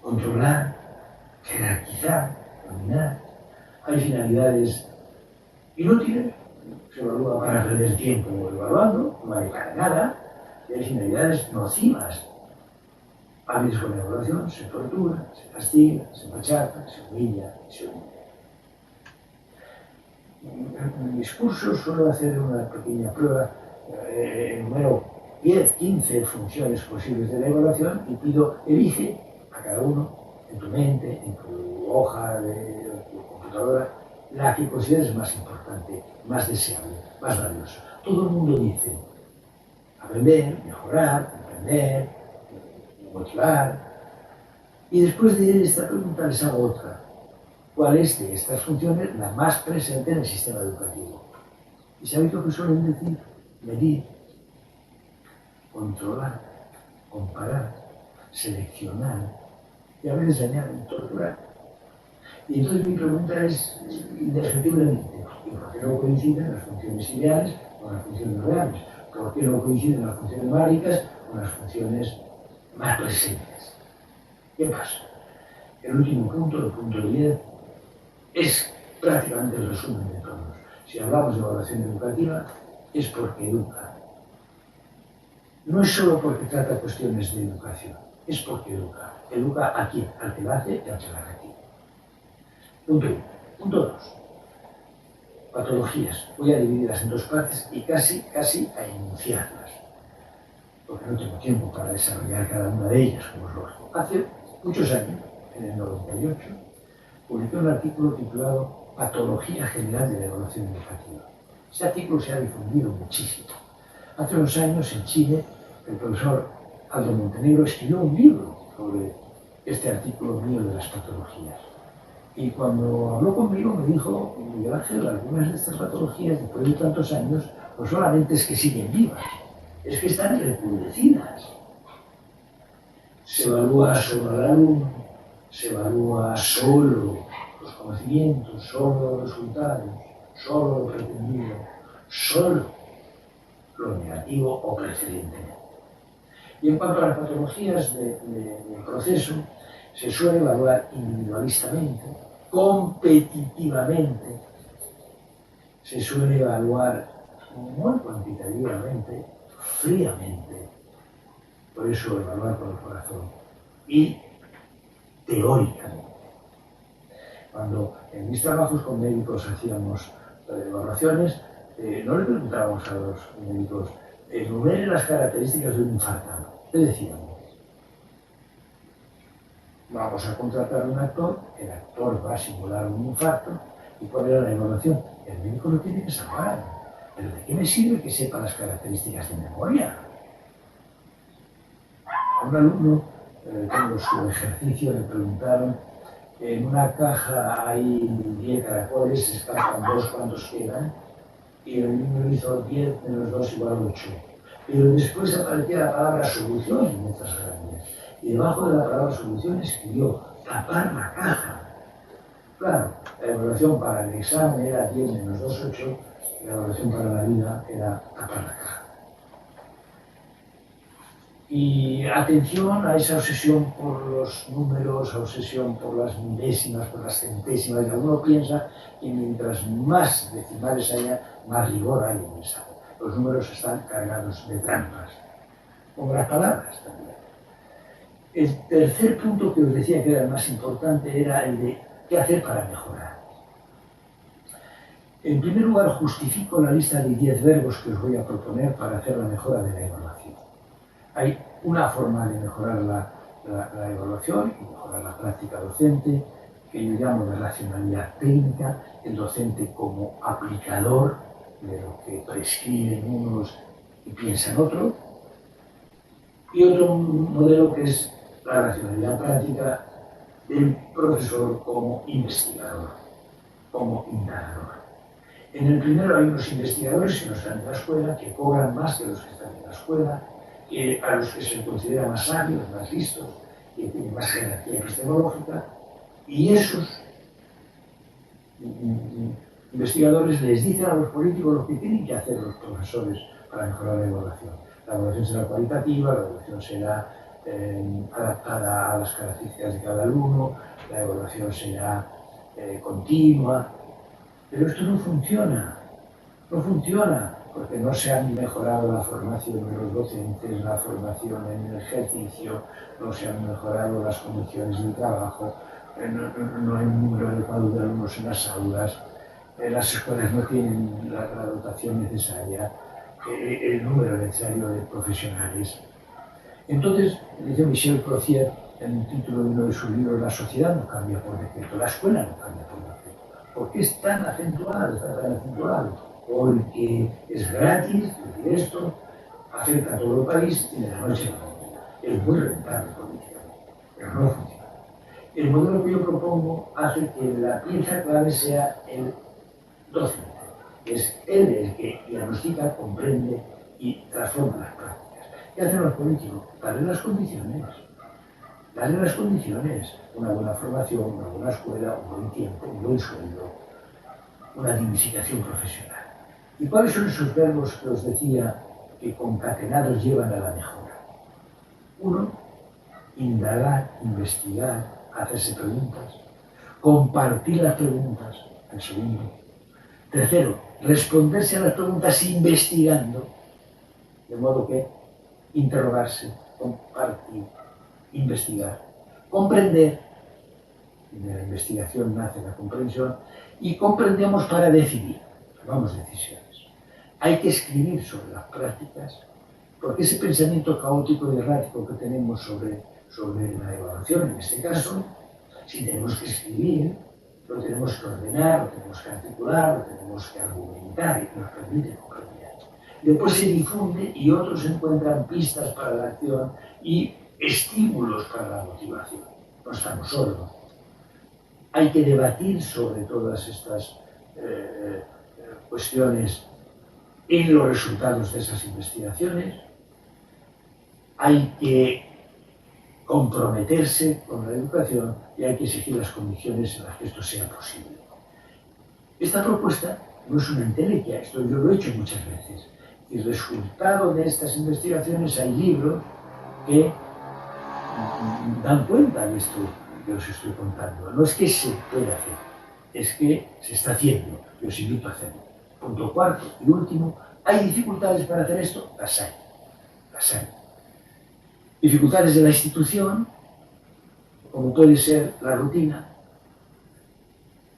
controlar, jerarquizar, dominar. Hay finalidades inútiles, se evalúa para perder tiempo evaluando, no vale para nada. Y hay finalidades nocivas. A veces con la evaluación se tortura, se castiga, se machaca, se humilla, se humilla. En mis cursos suelo hacer una pequeña prueba, número 10, 15 funciones posibles de la evaluación y pido, elige a cada uno en tu mente, en tu hoja de tu computadora, la que consideres más importante, más deseable, más valiosa. Todo el mundo dice aprender, mejorar, emprender, motivar. Y después de esta pregunta les hago otra. ¿Cuál es de estas funciones la más presente en el sistema educativo? ¿Y sabéis lo que suelen decir? Medir, controlar, comparar, seleccionar y a veces añaden torturar. Y entonces mi pregunta es indefectiblemente, ¿por qué no coinciden las funciones ideales con las funciones reales? ¿Por qué no coinciden las funciones básicas con las funciones más presentes? ¿Qué pasa? El último punto, el punto 10, es prácticamente el resumen de todos. Si hablamos de evaluación educativa, es porque educa. No es solo porque trata cuestiones de educación, es porque educa. ¿Educa a quién? Al que la hace y al que la recibe. Punto 1. Punto 2. Patologías. Voy a dividirlas en dos partes y casi a enunciarlas, porque no tengo tiempo para desarrollar cada una de ellas, como es lógico. Hace muchos años, en el 98, publiqué un artículo titulado Patología General de la Evaluación Educativa. Este artículo se ha difundido muchísimo. Hace unos años, en Chile, el profesor Aldo Montenegro escribió un libro sobre este artículo mío de las patologías. Y cuando habló conmigo me dijo, Miguel Ángel, algunas de estas patologías, después de tantos años, no solamente es que siguen vivas, es que están recrudecidas. Se evalúa solo al alumno, se evalúa solo los conocimientos, solo los resultados, solo lo pretendido, solo lo negativo o precedentemente. Y en cuanto a las patologías del proceso, se suele evaluar individualistamente, competitivamente, se suele evaluar muy cuantitativamente, fríamente, por eso evaluar por el corazón, y teóricamente. Cuando en mis trabajos con médicos hacíamos evaluaciones, no le preguntábamos a los médicos, enumeren las características de un infartado. ¿Qué decíamos? Vamos a contratar un actor, el actor va a simular un infarto, ¿y cuál era la evaluación? El médico lo tiene que saber. ¿Pero de qué me sirve que sepa las características de memoria? A un alumno, tengo su ejercicio, le preguntaron, en una caja hay 10 caracoles, se escapan 2, ¿cuántos quedan? Y el niño hizo 10 menos 2 igual 8. Pero después aparecía la palabra solución en letras grandes. Y debajo de la palabra solución escribió tapar la caja. Claro, la evaluación para el examen era 10 menos 2, 8, y la evaluación para la vida era tapar la caja. Y atención a esa obsesión por los números, obsesión por las milésimas, por las centésimas, y alguno piensa que mientras más decimales haya, más rigor hay en el examen. Los números están cargados de trampas, como las palabras también. El tercer punto que os decía que era el más importante era el de qué hacer para mejorar. En primer lugar, justifico la lista de 10 verbos que os voy a proponer para hacer la mejora de la evaluación. Hay una forma de mejorar la evaluación y mejorar la práctica docente, que yo llamo de racionalidad técnica, el docente como aplicador de lo que prescriben unos y piensan otros, y otro modelo que es la racionalidad práctica del profesor como investigador, como indagador. En el primero hay unos investigadores que no están en la escuela, que cobran más que los que están en la escuela, a los que se considera más sabios, más listos, que tienen más jerarquía epistemológica, y esos investigadores les dicen a los políticos lo que tienen que hacer los profesores para mejorar la evaluación. La evaluación será cualitativa, la evaluación será adaptada a las características de cada alumno, la evaluación será continua, pero esto no funciona, porque no se han mejorado la formación de los docentes, la formación en el ejercicio, no se han mejorado las condiciones de trabajo, no hay un número adecuado de alumnos en las aulas, las escuelas no tienen la dotación necesaria, el número necesario de profesionales. Entonces, dice Michel Clothier en el título de uno de sus libros, la sociedad no cambia por decreto, la escuela no cambia por decreto. ¿Por qué es tan acentuado? Está tan acentuado. Porque es gratis, decir esto, afecta a todo el país y de la noche a la mañana. Es muy rentable políticamente, pero no funciona. El modelo que yo propongo hace que la pieza clave sea el docente. Es él el que diagnostica, comprende y transforma las prácticas. ¿Qué hacen los políticos? Darle las condiciones. Darle las condiciones. Una buena formación, una buena escuela, un buen tiempo, un buen sueldo, una dignificación profesional. ¿Y cuáles son esos verbos que os decía que concatenados llevan a la mejora? Uno, indagar, investigar, hacerse preguntas, compartir las preguntas. El segundo. Tercero, responderse a las preguntas investigando, de modo que interrogarse, compartir, investigar, comprender. De la investigación nace la comprensión y comprendemos para decidir, tomamos decisiones. Hay que escribir sobre las prácticas, porque ese pensamiento caótico y errático que tenemos sobre la evaluación, en este caso, si tenemos que escribir, lo tenemos que ordenar, lo tenemos que articular, lo tenemos que argumentar y nos permite comprender. Después se difunde y otros encuentran pistas para la acción y estímulos para la motivación. No estamos solos. Hay que debatir sobre todas estas cuestiones en los resultados de esas investigaciones. Hay que comprometerse con la educación y hay que exigir las condiciones en las que esto sea posible. Esta propuesta no es una entelequia, esto yo lo he hecho muchas veces. Y resultado de estas investigaciones hay libros que dan cuenta de esto que os estoy contando. No es que se pueda hacer, es que se está haciendo. Yo os invito a hacerlo. Punto cuarto y último, ¿hay dificultades para hacer esto? Las hay. Dificultades de la institución, como puede ser la rutina,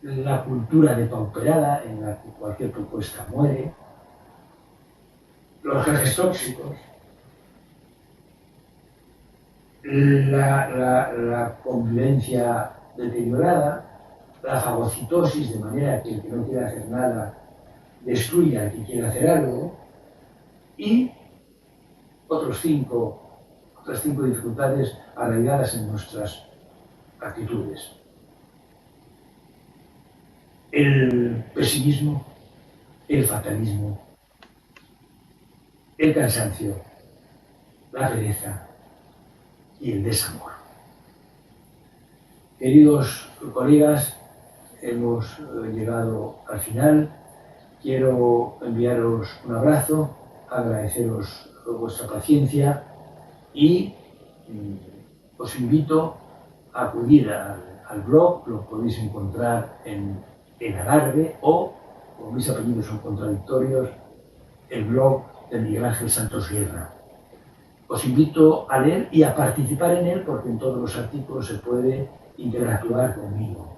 la cultura depauperada en la que cualquier propuesta muere, los jefes tóxicos, la convivencia deteriorada, la fagocitosis, de manera que el que no quiere hacer nada destruya al que quiere hacer algo, y otras cinco dificultades arraigadas en nuestras actitudes. El pesimismo, el fatalismo, el cansancio, la pereza y el desamor. Queridos colegas, hemos llegado al final. Quiero enviaros un abrazo, agradeceros vuestra paciencia y os invito a acudir al blog. Lo podéis encontrar en Alarde o, como mis apellidos son contradictorios, el blog de Miguel Ángel Santos Guerra. Os invito a leer y a participar en él, porque en todos los artículos se puede interactuar conmigo.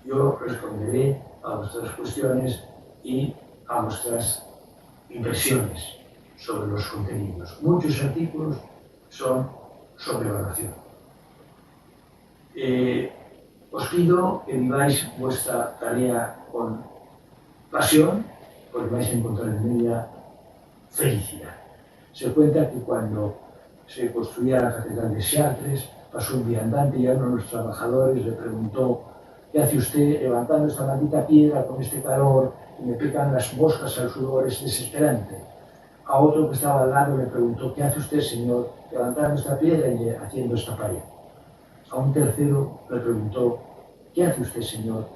Yo responderé a vuestras cuestiones y a vuestras impresiones sobre los contenidos. Muchos artículos son sobre evaluación. Os pido que viváis vuestra tarea con pasión, porque vais a encontrar en ella felicidad. Se cuenta que cuando se construía la catedral de Chartres, pasó un viandante y a uno de los trabajadores le preguntó: ¿qué hace usted levantando esta maldita piedra con este calor y me pican las moscas al sudor? Es desesperante. A otro que estaba al lado le preguntó: ¿qué hace usted, señor, levantando esta piedra y haciendo esta pared? A un tercero le preguntó: ¿qué hace usted, señor?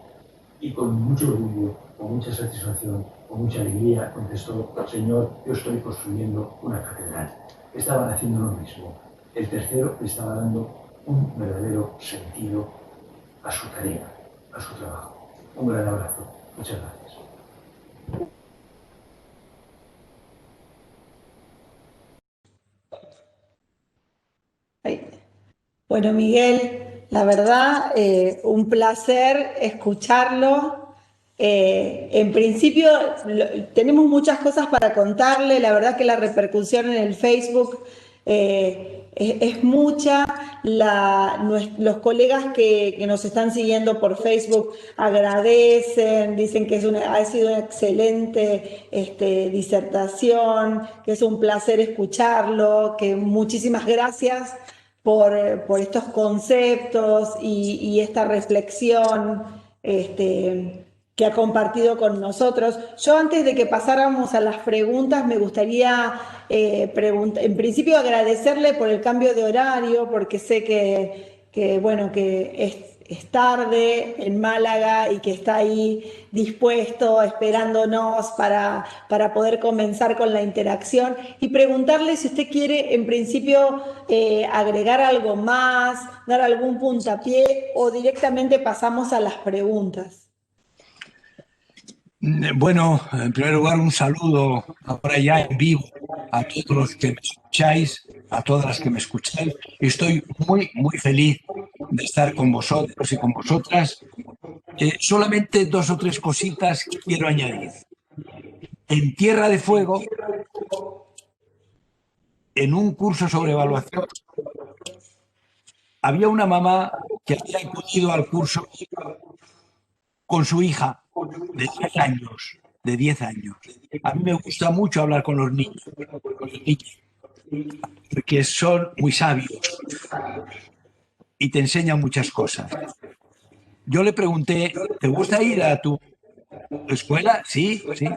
Y con mucho orgullo, con mucha satisfacción, con mucha alegría contestó: señor, yo estoy construyendo una catedral. Estaban haciendo lo mismo. El tercero le estaba dando un verdadero sentido a su tarea, a su trabajo. Un gran abrazo. Muchas gracias. Bueno, Miguel, la verdad, un placer escucharlo. En principio, tenemos muchas cosas para contarle. La verdad que la repercusión en el Facebook es mucha. Los colegas que nos están siguiendo por Facebook agradecen, dicen que ha sido una excelente disertación, que es un placer escucharlo, que muchísimas gracias por estos conceptos y esta reflexión que ha compartido con nosotros. Yo, antes de que pasáramos a las preguntas, me gustaría en principio agradecerle por el cambio de horario, porque sé bueno, que es tarde en Málaga y que está ahí dispuesto, esperándonos para poder comenzar con la interacción, y preguntarle si usted quiere, en principio, agregar algo más, dar algún puntapié, o directamente pasamos a las preguntas. Bueno, en primer lugar, un saludo ahora ya en vivo a todos los que me escucháis, a todas las que me escucháis. Estoy muy, muy feliz de estar con vosotros y con vosotras. Solamente 2 o 3 cositas que quiero añadir. En Tierra de Fuego, en un curso sobre evaluación, había una mamá que había acudido al curso con su hija de 10 años. De 10 años. A mí me gusta mucho hablar con los niños, porque son muy sabios y te enseñan muchas cosas. Yo le pregunté: ¿te gusta ir a tu escuela? Sí, sí.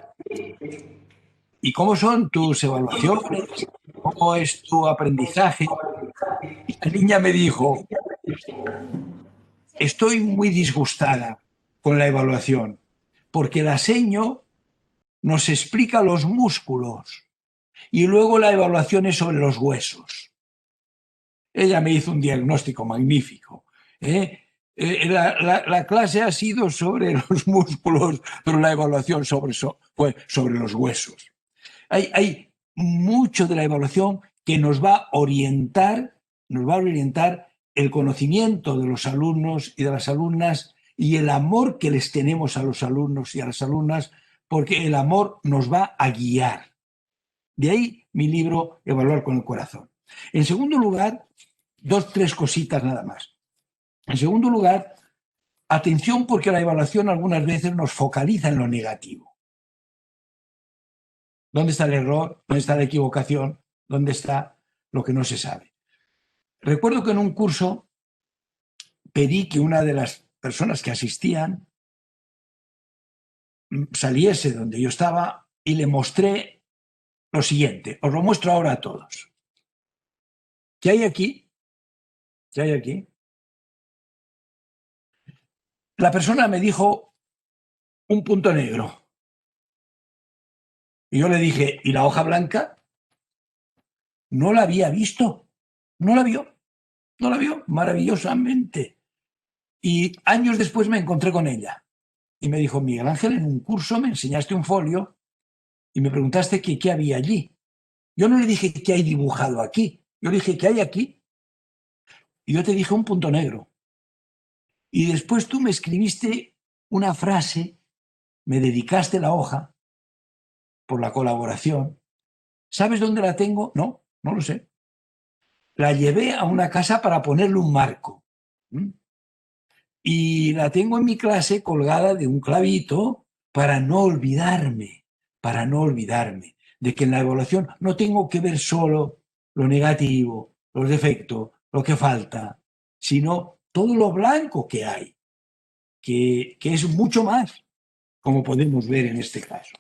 ¿Y cómo son tus evaluaciones? ¿Cómo es tu aprendizaje? Y la niña me dijo: estoy muy disgustada con la evaluación, porque la seño nos explica los músculos y luego la evaluación es sobre los huesos. Ella me hizo un diagnóstico magnífico. La clase ha sido sobre los músculos, pero la evaluación fue sobre los huesos. Hay mucho de la evaluación que nos va a orientar el conocimiento de los alumnos y de las alumnas y el amor que les tenemos a los alumnos y a las alumnas, porque el amor nos va a guiar. De ahí mi libro Evaluar con el corazón. En segundo lugar, 2 o 3 cositas nada más. En segundo lugar, atención, porque la evaluación algunas veces nos focaliza en lo negativo. ¿Dónde está el error? ¿Dónde está la equivocación? ¿Dónde está lo que no se sabe? Recuerdo que en un curso pedí que una de las personas que asistían saliese donde yo estaba y le mostré lo siguiente. Os lo muestro ahora a todos. ¿Qué hay aquí? ¿Qué hay aquí? La persona me dijo un punto negro. Y yo le dije, ¿y la hoja blanca? No la había visto, no la vio, no la vio maravillosamente. Y años después me encontré con ella y me dijo, Miguel Ángel, en un curso me enseñaste un folio y me preguntaste qué había allí. Yo no le dije qué hay dibujado aquí, yo le dije qué hay aquí. Y yo te dije un punto negro. Y después tú me escribiste una frase, me dedicaste la hoja por la colaboración. ¿Sabes dónde la tengo? No, no lo sé. La llevé a una casa para ponerle un marco. Y la tengo en mi clase colgada de un clavito para no olvidarme de que en la evaluación no tengo que ver solo lo negativo, los defectos, lo que falta, sino todo lo blanco que hay, que es mucho más, como podemos ver en este caso.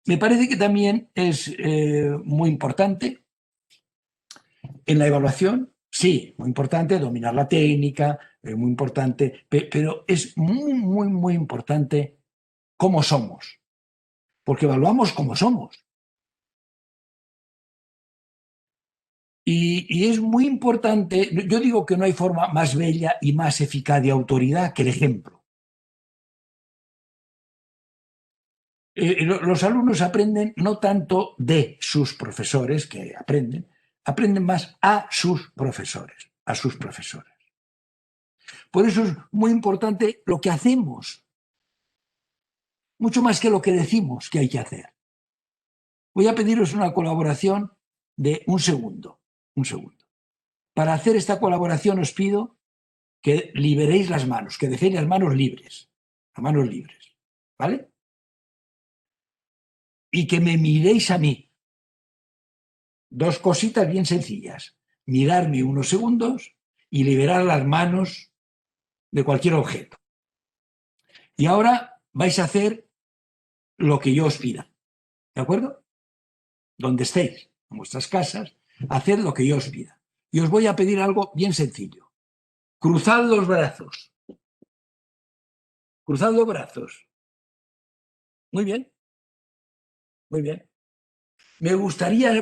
Me parece que también es muy importante en la evaluación, sí, muy importante dominar la técnica, muy importante, pero es muy importante cómo somos, porque evaluamos cómo somos. Y es muy importante, yo digo que no hay forma más bella y más eficaz de autoridad que el ejemplo. Los alumnos aprenden no tanto de sus profesores, que aprenden más a sus profesores, a sus profesores. Por eso es muy importante lo que hacemos, mucho más que lo que decimos que hay que hacer. Voy a pediros una colaboración de un segundo. Para hacer esta colaboración os pido que liberéis las manos, que dejéis las manos libres, ¿vale? Y que me miréis a mí. Dos cositas bien sencillas. Mirarme unos segundos y liberar las manos de cualquier objeto. Y ahora vais a hacer lo que yo os pida, ¿de acuerdo? Donde estéis, en vuestras casas, haced lo que yo os pida. Y os voy a pedir algo bien sencillo. Cruzad los brazos. Cruzad los brazos. Muy bien. Muy bien. Me gustaría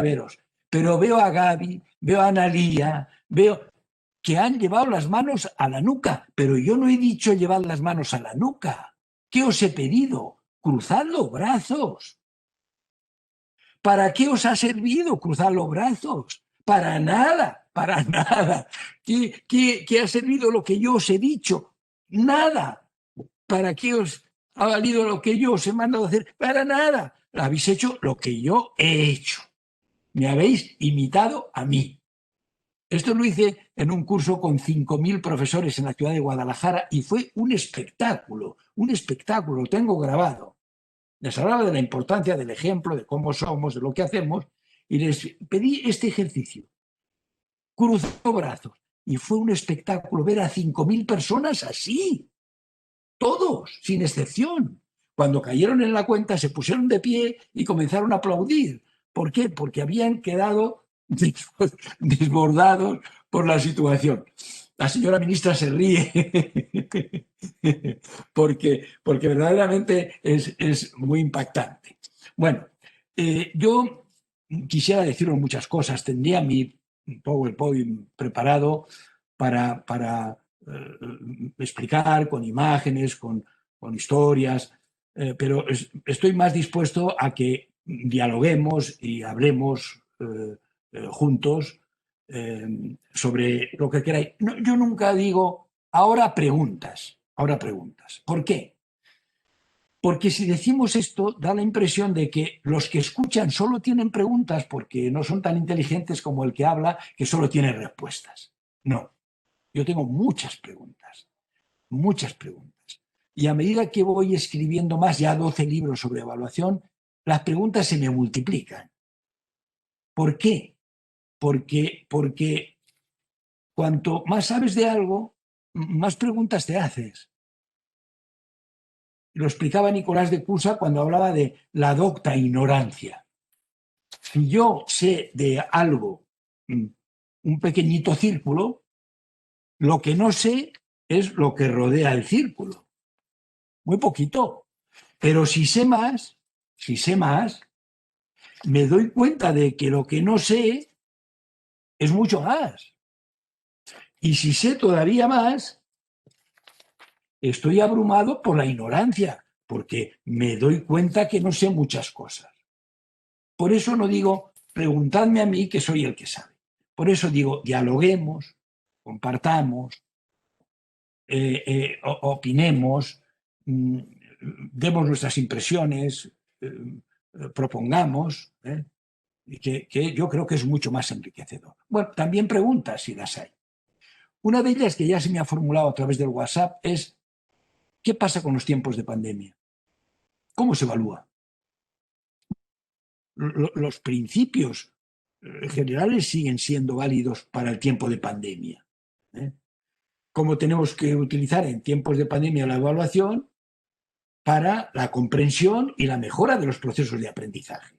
veros, pero veo a Gaby, veo a Analía, veo que han llevado las manos a la nuca, pero yo no he dicho llevar las manos a la nuca. ¿Qué os he pedido? Cruzad los brazos. ¿Para qué os ha servido cruzar los brazos? Para nada, para nada. ¿Qué ha servido lo que yo os he dicho? Nada. ¿Para qué os ha valido lo que yo os he mandado a hacer? Para nada. Habéis hecho lo que yo he hecho. Me habéis imitado a mí. Esto lo hice en un curso con 5.000 profesores en la ciudad de Guadalajara y fue un espectáculo, lo tengo grabado. Les hablaba de la importancia del ejemplo, de cómo somos, de lo que hacemos, y les pedí este ejercicio. Cruzó brazos. Y fue un espectáculo ver a 5.000 personas así. Todos, sin excepción. Cuando cayeron en la cuenta se pusieron de pie y comenzaron a aplaudir. ¿Por qué? Porque habían quedado desbordados por la situación. La señora ministra se ríe porque verdaderamente es muy impactante. Bueno, yo quisiera deciros muchas cosas. Tendría mi PowerPoint preparado para explicar con imágenes, con historias, pero estoy más dispuesto a que dialoguemos y hablemos juntos sobre lo que queráis. No, yo nunca digo, ahora preguntas. ¿Por qué? Porque si decimos esto, da la impresión de que los que escuchan solo tienen preguntas porque no son tan inteligentes como el que habla, que solo tiene respuestas. No, yo tengo muchas preguntas. Y a medida que voy escribiendo más, ya 12 libros sobre evaluación, las preguntas se me multiplican. ¿Por qué? Porque cuanto más sabes de algo, más preguntas te haces. Lo explicaba Nicolás de Cusa cuando hablaba de la docta ignorancia. Si yo sé de algo, un pequeñito círculo, lo que no sé es lo que rodea el círculo. muy poquito. Pero si sé más, me doy cuenta de que lo que no sé es mucho más. Y si sé todavía más, estoy abrumado por la ignorancia, porque me doy cuenta que no sé muchas cosas. Por eso no digo, preguntadme a mí que soy el que sabe. Por eso digo, dialoguemos, compartamos, opinemos, demos nuestras impresiones, propongamos, que yo creo que es mucho más enriquecedor. Bueno, también preguntas si las hay. Una de ellas que ya se me ha formulado a través del WhatsApp es, ¿qué pasa con los tiempos de pandemia? ¿Cómo se evalúa? Los principios generales siguen siendo válidos para el tiempo de pandemia. ¿Cómo tenemos que utilizar en tiempos de pandemia la evaluación para la comprensión y la mejora de los procesos de aprendizaje?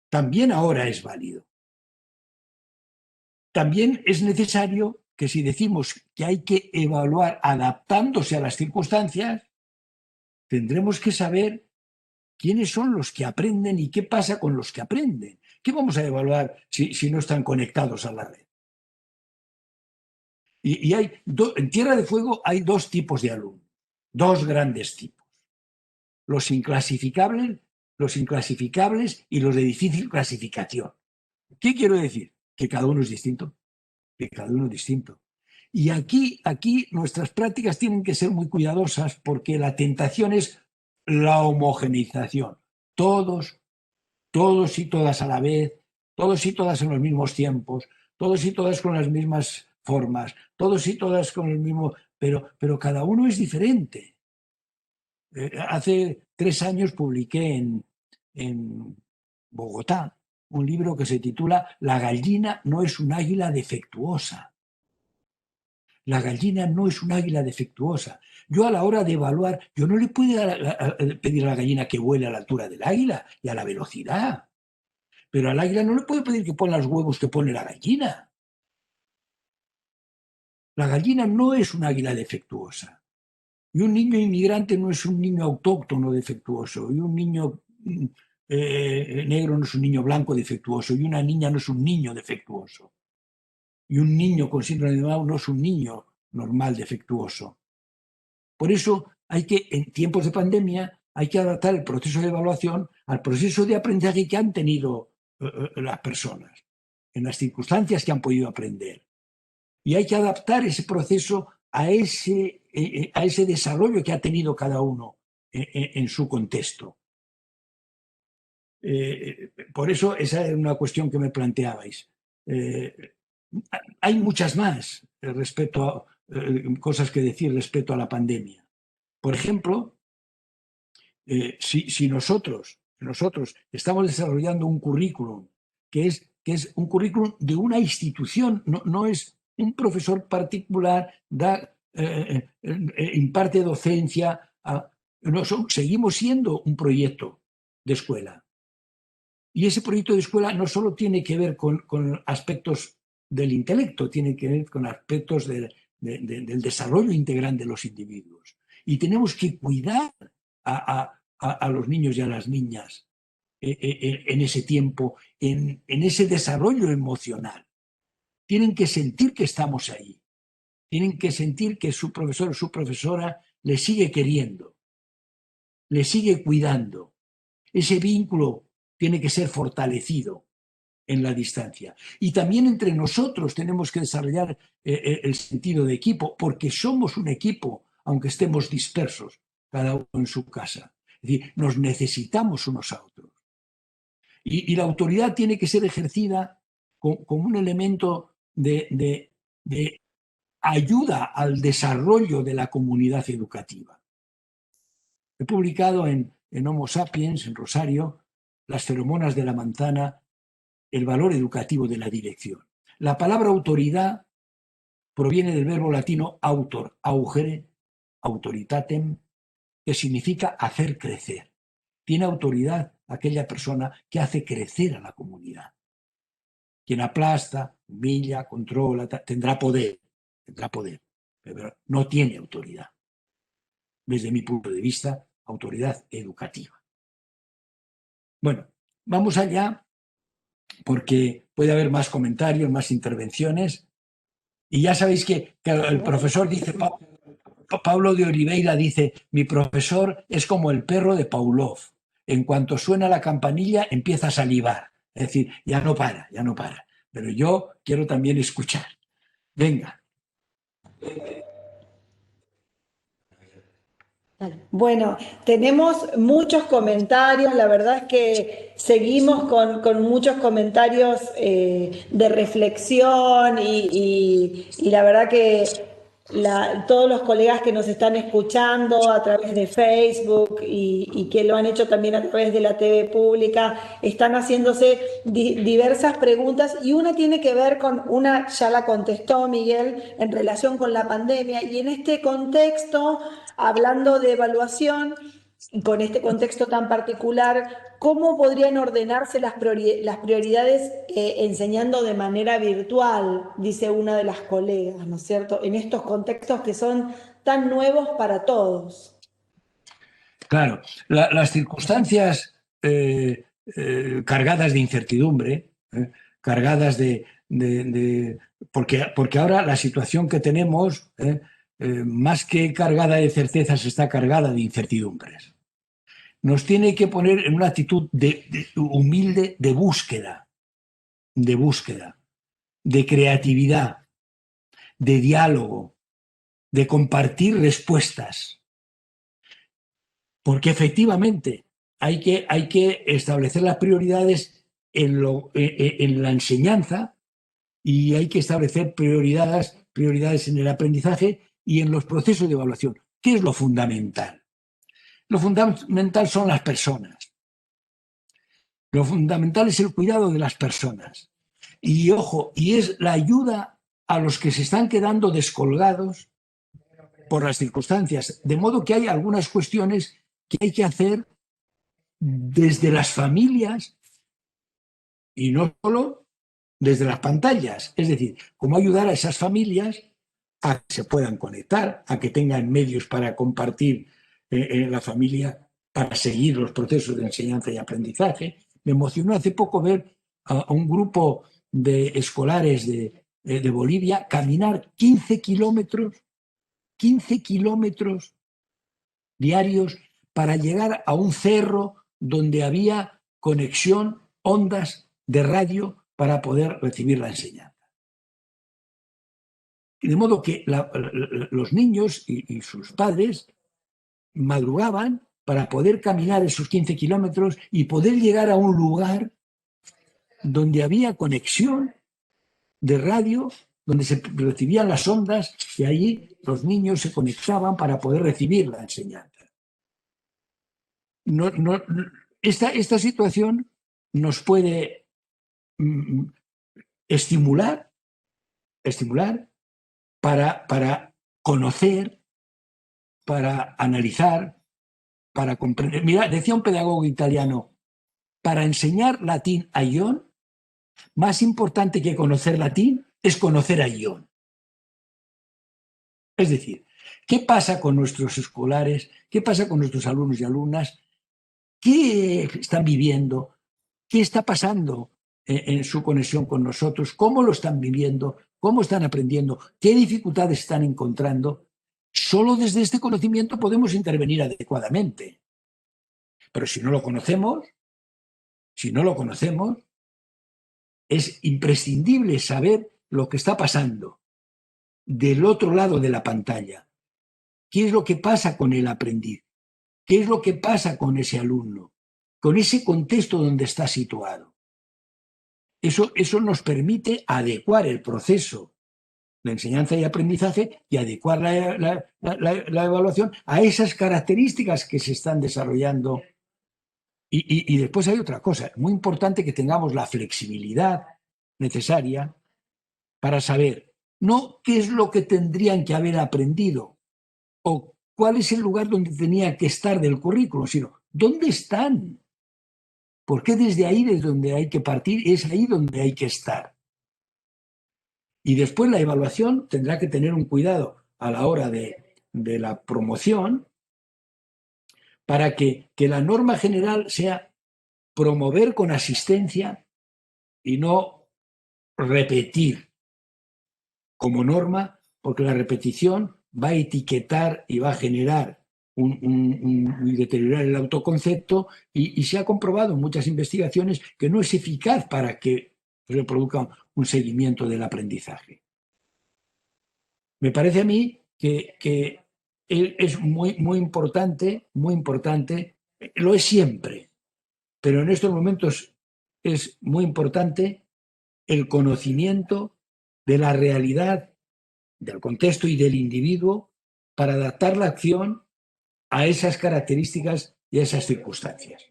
También ahora es válido. También es necesario que si decimos que hay que evaluar adaptándose a las circunstancias, tendremos que saber quiénes son los que aprenden y qué pasa con los que aprenden. ¿Qué vamos a evaluar si no están conectados a la red? Y en Tierra de Fuego hay dos tipos de alumnos, dos grandes tipos. Los inclasificables y los de difícil clasificación. ¿Qué quiero decir? Que cada uno es distinto. Que cada uno es distinto. Y aquí nuestras prácticas tienen que ser muy cuidadosas porque la tentación es la homogeneización. Todos y todas a la vez, todos y todas en los mismos tiempos, todos y todas con las mismas formas, todos y todas con el mismo... Pero cada uno es diferente. Hace 3 años publiqué en Bogotá un libro que se titula La gallina no es un águila defectuosa. La gallina no es un águila defectuosa. Yo a la hora de evaluar, yo no le puedo pedir a la gallina que vuele a la altura del águila y a la velocidad. Pero al águila no le puedo pedir que ponga los huevos que pone la gallina. La gallina no es un águila defectuosa. Y un niño inmigrante no es un niño autóctono defectuoso. Y un niño negro no es un niño blanco defectuoso. Y una niña no es un niño defectuoso. Y un niño con síndrome de Down no es un niño normal defectuoso. Por eso en tiempos de pandemia, hay que adaptar el proceso de evaluación al proceso de aprendizaje que han tenido las personas, en las circunstancias que han podido aprender. Y hay que adaptar ese proceso a ese desarrollo que ha tenido cada uno en su contexto. Por eso esa es una cuestión que me planteabais. Hay muchas más cosas que decir respecto a la pandemia. Por ejemplo, si nosotros estamos desarrollando un currículum que es un currículum de una institución, no es un profesor particular, imparte docencia, seguimos siendo un proyecto de escuela. Y ese proyecto de escuela no solo tiene que ver con aspectos del intelecto, tiene que ver con aspectos del desarrollo integral de los individuos. Y tenemos que cuidar a los niños y a las niñas en ese tiempo, en ese desarrollo emocional. Tienen que sentir que estamos ahí. Tienen que sentir que su profesor o su profesora le sigue queriendo, le sigue cuidando. Ese vínculo tiene que ser fortalecido en la distancia. Y también entre nosotros tenemos que desarrollar el sentido de equipo, porque somos un equipo, aunque estemos dispersos, cada uno en su casa. Es decir, nos necesitamos unos a otros. Y la autoridad tiene que ser ejercida como un elemento de ayuda al desarrollo de la comunidad educativa. He publicado en Homo Sapiens, en Rosario, Las feromonas de la manzana, el valor educativo de la dirección. La palabra autoridad proviene del verbo latino autor, augere, autoritatem, que significa hacer crecer. Tiene autoridad aquella persona que hace crecer a la comunidad. Quien aplasta, humilla, controla, tendrá poder, pero no tiene autoridad. desde mi punto de vista, autoridad educativa. Bueno, vamos allá porque puede haber más comentarios, más intervenciones. Y ya sabéis que el profesor dice, Pablo de Oliveira dice, mi profesor es como el perro de Pavlov. En cuanto suena la campanilla, empieza a salivar. Es decir, ya no para, ya no para. Pero yo quiero también escuchar. Venga. Bueno, tenemos muchos comentarios, la verdad es que seguimos con muchos comentarios de reflexión y la verdad que todos los colegas que nos están escuchando a través de Facebook y que lo han hecho también a través de la TV pública, están haciéndose diversas preguntas y una tiene que ver con, una ya la contestó Miguel, en relación con la pandemia, y en este contexto, hablando de evaluación, y con este contexto tan particular, ¿cómo podrían ordenarse las prioridades enseñando de manera virtual? Dice una de las colegas, ¿no es cierto? En estos contextos que son tan nuevos para todos. Claro, las circunstancias cargadas de incertidumbre, cargadas porque ahora la situación que tenemos, más que cargada de certezas, está cargada de incertidumbres. Nos tiene que poner en una actitud humilde de búsqueda, de creatividad, de diálogo, de compartir respuestas. Porque efectivamente hay que establecer las prioridades en la enseñanza y hay que establecer prioridades en el aprendizaje y en los procesos de evaluación. ¿Qué es lo fundamental? Lo fundamental son las personas. Lo fundamental es el cuidado de las personas. Y ojo, y es la ayuda a los que se están quedando descolgados por las circunstancias. De modo que hay algunas cuestiones que hay que hacer desde las familias y no solo desde las pantallas. Es decir, cómo ayudar a esas familias a que se puedan conectar, a que tengan medios para compartir en la familia, para seguir los procesos de enseñanza y aprendizaje. Me emocionó hace poco ver a un grupo de escolares de Bolivia caminar 15 kilómetros diarios para llegar a un cerro donde había conexión, ondas de radio para poder recibir la enseñanza. De modo que los niños y sus padres madrugaban para poder caminar esos 15 kilómetros y poder llegar a un lugar donde había conexión de radio, donde se recibían las ondas y allí los niños se conectaban para poder recibir la enseñanza. Esta situación nos puede estimular para conocer, para analizar, para comprender. Mira, decía un pedagogo italiano, para enseñar latín a Ion, más importante que conocer latín es conocer a Ion. Es decir, ¿qué pasa con nuestros escolares? ¿Qué pasa con nuestros alumnos y alumnas? ¿Qué están viviendo? ¿Qué está pasando en su conexión con nosotros? ¿Cómo lo están viviendo? ¿Cómo están aprendiendo? ¿Qué dificultades están encontrando? Solo desde este conocimiento podemos intervenir adecuadamente. Pero si no lo conocemos, es imprescindible saber lo que está pasando del otro lado de la pantalla. ¿Qué es lo que pasa con el aprendiz? ¿Qué es lo que pasa con ese alumno? Con ese contexto donde está situado. Eso nos permite adecuar el proceso de enseñanza y aprendizaje y adecuar la evaluación a esas características que se están desarrollando. Y después hay otra cosa, muy importante, que tengamos la flexibilidad necesaria para saber no qué es lo que tendrían que haber aprendido o cuál es el lugar donde tenía que estar del currículo, sino dónde están. Porque desde ahí, desde donde hay que partir, es ahí donde hay que estar. Y después la evaluación tendrá que tener un cuidado a la hora de la promoción, para que la norma general sea promover con asistencia y no repetir como norma, porque la repetición va a etiquetar y va a generar y deteriorar el autoconcepto, y se ha comprobado en muchas investigaciones que no es eficaz para que se produzca un seguimiento del aprendizaje. Me parece a mí que es muy importante, lo es siempre, pero en estos momentos es muy importante el conocimiento de la realidad, del contexto y del individuo para adaptar la acción a esas características y a esas circunstancias.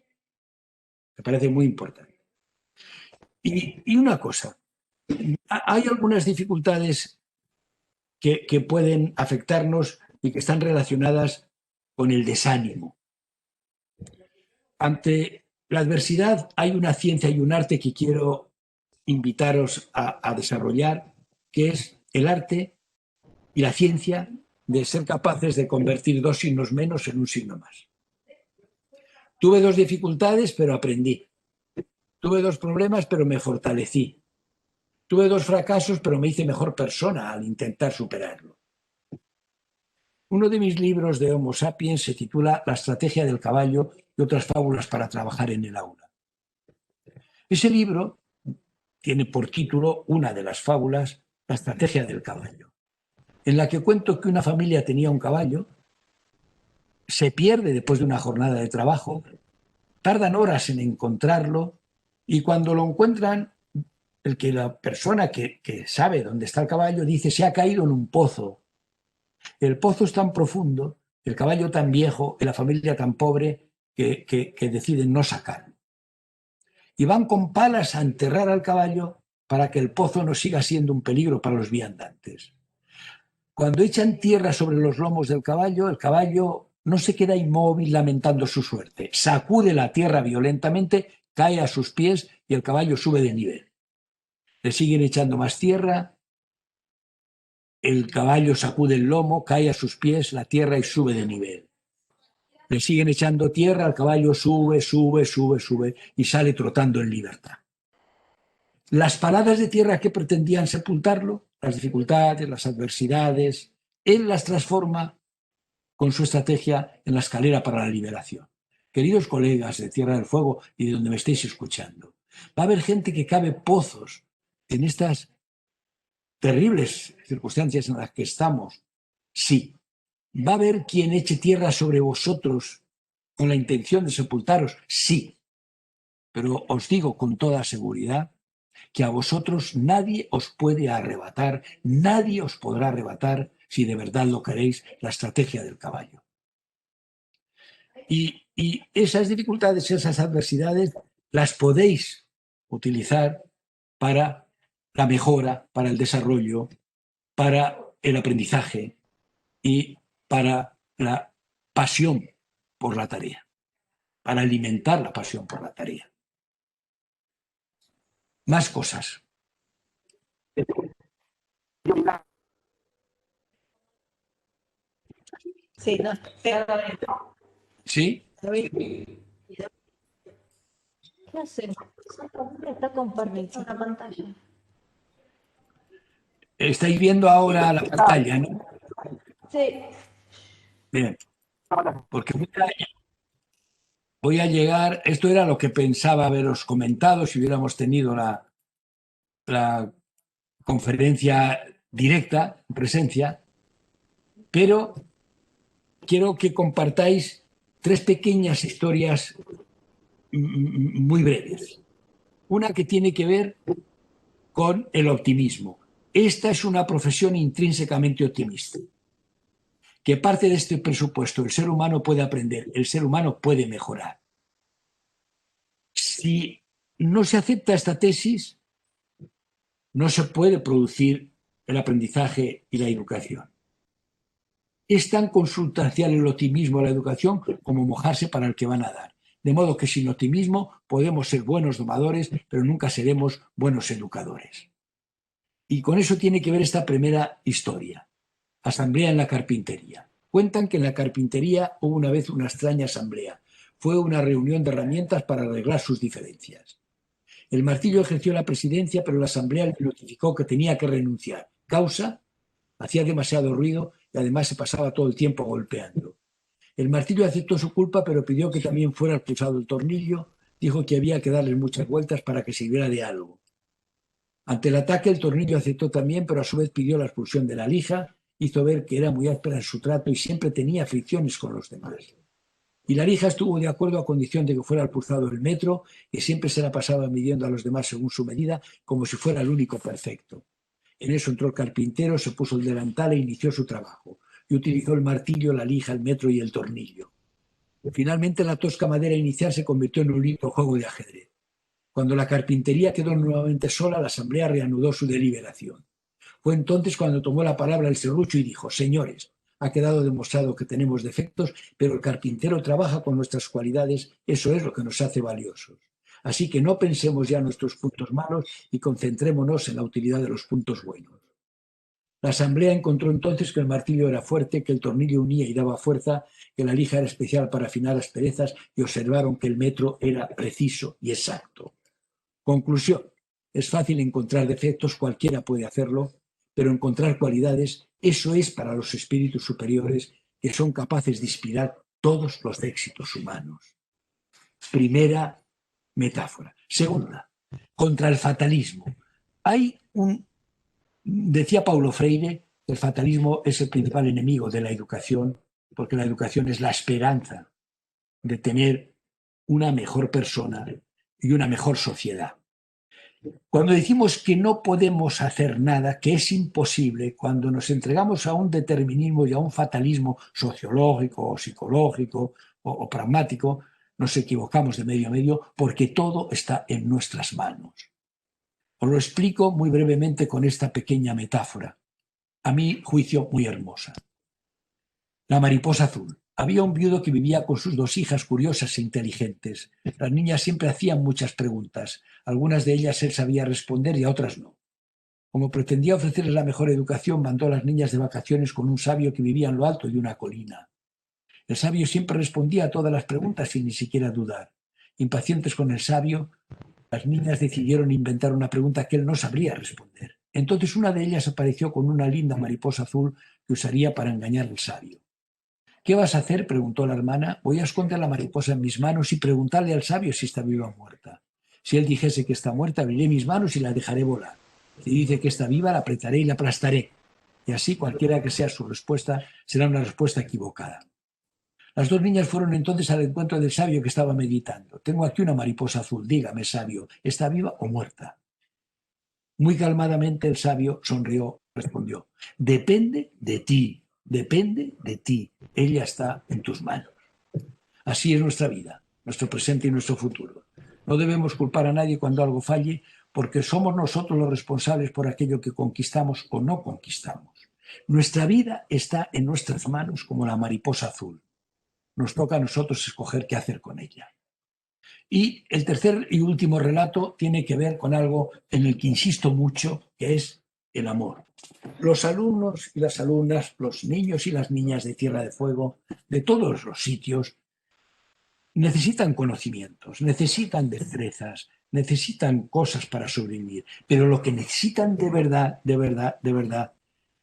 Me parece muy importante. Y una cosa, hay algunas dificultades que pueden afectarnos y que están relacionadas con el desánimo. Ante la adversidad hay una ciencia y un arte que quiero invitaros a desarrollar, que es el arte y la ciencia de ser capaces de convertir dos signos menos en un signo más. Tuve dos dificultades, pero aprendí. Tuve dos problemas, pero me fortalecí. Tuve dos fracasos, pero me hice mejor persona al intentar superarlo. Uno de mis libros de Homo sapiens se titula La estrategia del caballo y otras fábulas para trabajar en el aula. Ese libro tiene por título una de las fábulas, La estrategia del caballo, en la que cuento que una familia tenía un caballo, se pierde después de una jornada de trabajo, tardan horas en encontrarlo y cuando lo encuentran, la persona que sabe dónde está el caballo dice se ha caído en un pozo. El pozo es tan profundo, el caballo tan viejo y la familia tan pobre que deciden no sacarlo. Y van con palas a enterrar al caballo para que el pozo no siga siendo un peligro para los viandantes. Cuando echan tierra sobre los lomos del caballo, el caballo no se queda inmóvil lamentando su suerte. Sacude la tierra violentamente, cae a sus pies y el caballo sube de nivel. Le siguen echando más tierra, el caballo sacude el lomo, cae a sus pies la tierra y sube de nivel. Le siguen echando tierra, el caballo sube y sale trotando en libertad. Las paladas de tierra que pretendían sepultarlo, las dificultades, las adversidades, él las transforma con su estrategia en la escalera para la liberación. Queridos colegas de Tierra del Fuego y de donde me estéis escuchando, va a haber gente que cabe pozos en estas terribles circunstancias en las que estamos. Sí, va a haber quien eche tierra sobre vosotros con la intención de sepultaros. Sí, pero os digo con toda seguridad que a vosotros nadie os puede arrebatar, nadie os podrá arrebatar, si de verdad lo queréis, la estrategia del caballo. Y esas dificultades, esas adversidades, las podéis utilizar para la mejora, para el desarrollo, para el aprendizaje y para la pasión por la tarea, para alimentar la pasión por la tarea. Más cosas. Sí, no, ¿Sí? ¿qué hace? Está compartiendo la pantalla. Estáis viendo ahora la pantalla, ¿no? Sí. Bien. Porque voy a llegar, esto era lo que pensaba haberos comentado si hubiéramos tenido la conferencia directa, en presencia, pero quiero que compartáis tres pequeñas historias muy breves. Una que tiene que ver con el optimismo. Esta es una profesión intrínsecamente optimista, que parte de este presupuesto. El ser humano puede aprender, el ser humano puede mejorar. Si no se acepta esta tesis, no se puede producir el aprendizaje y la educación. Es tan consustancial el optimismo a la educación como mojarse para el que van a dar. De modo que sin optimismo podemos ser buenos domadores, pero nunca seremos buenos educadores. Y con eso tiene que ver esta primera historia. Asamblea en la carpintería. Cuentan que en la carpintería hubo una vez una extraña asamblea. Fue una reunión de herramientas para arreglar sus diferencias. El martillo ejerció la presidencia, pero la asamblea le notificó que tenía que renunciar. Causa: hacía demasiado ruido y además se pasaba todo el tiempo golpeando. El martillo aceptó su culpa, pero pidió que también fuera expulsado el tornillo. Dijo que había que darle muchas vueltas para que sirviera de algo. Ante el ataque, el tornillo aceptó también, pero a su vez pidió la expulsión de la lija. Hizo ver que era muy áspera en su trato y siempre tenía fricciones con los demás. Y la lija estuvo de acuerdo a condición de que fuera expulsado el metro, que siempre se la pasaba midiendo a los demás según su medida, como si fuera el único perfecto. En eso entró el carpintero, se puso el delantal e inició su trabajo. Y utilizó el martillo, la lija, el metro y el tornillo. Finalmente, la tosca madera inicial se convirtió en un lindo juego de ajedrez. Cuando la carpintería quedó nuevamente sola, la asamblea reanudó su deliberación. Fue entonces cuando tomó la palabra el serrucho y dijo: señores, ha quedado demostrado que tenemos defectos, pero el carpintero trabaja con nuestras cualidades, eso es lo que nos hace valiosos. Así que no pensemos ya en nuestros puntos malos y concentrémonos en la utilidad de los puntos buenos. La asamblea encontró entonces que el martillo era fuerte, que el tornillo unía y daba fuerza, que la lija era especial para afinar asperezas y observaron que el metro era preciso y exacto. Conclusión: es fácil encontrar defectos, cualquiera puede hacerlo, pero encontrar cualidades, eso es para los espíritus superiores que son capaces de inspirar todos los éxitos humanos. Primera metáfora. Segunda, contra el fatalismo. Decía Paulo Freire que el fatalismo es el principal enemigo de la educación, porque la educación es la esperanza de tener una mejor persona y una mejor sociedad. Cuando decimos que no podemos hacer nada, que es imposible, cuando nos entregamos a un determinismo y a un fatalismo sociológico o psicológico o pragmático, nos equivocamos de medio a medio, porque todo está en nuestras manos. Os lo explico muy brevemente con esta pequeña metáfora, a mi juicio muy hermosa. La mariposa azul. Había un viudo que vivía con sus 2 hijas curiosas e inteligentes. Las niñas siempre hacían muchas preguntas. Algunas de ellas él sabía responder y a otras no. Como pretendía ofrecerles la mejor educación, mandó a las niñas de vacaciones con un sabio que vivía en lo alto de una colina. El sabio siempre respondía a todas las preguntas sin ni siquiera dudar. Impacientes con el sabio, las niñas decidieron inventar una pregunta que él no sabría responder. Entonces una de ellas apareció con una linda mariposa azul que usaría para engañar al sabio. ¿Qué vas a hacer?, preguntó la hermana. Voy a esconder la mariposa en mis manos y preguntarle al sabio si está viva o muerta. Si él dijese que está muerta, abriré mis manos y la dejaré volar. Si dice que está viva, la apretaré y la aplastaré. Y así, cualquiera que sea su respuesta, será una respuesta equivocada. Las 2 niñas fueron entonces al encuentro del sabio que estaba meditando. Tengo aquí una mariposa azul. Dígame, sabio, ¿está viva o muerta? Muy calmadamente el sabio sonrió, respondió: depende de ti. Depende de ti. Ella está en tus manos. Así es nuestra vida, nuestro presente y nuestro futuro. No debemos culpar a nadie cuando algo falle, porque somos nosotros los responsables por aquello que conquistamos o no conquistamos. Nuestra vida está en nuestras manos como la mariposa azul. Nos toca a nosotros escoger qué hacer con ella. Y el tercer y último relato tiene que ver con algo en el que insisto mucho, que es el amor. Los alumnos y las alumnas, los niños y las niñas de Tierra de Fuego, de todos los sitios, necesitan conocimientos, necesitan destrezas, necesitan cosas para sobrevivir, pero lo que necesitan de verdad, de verdad, de verdad,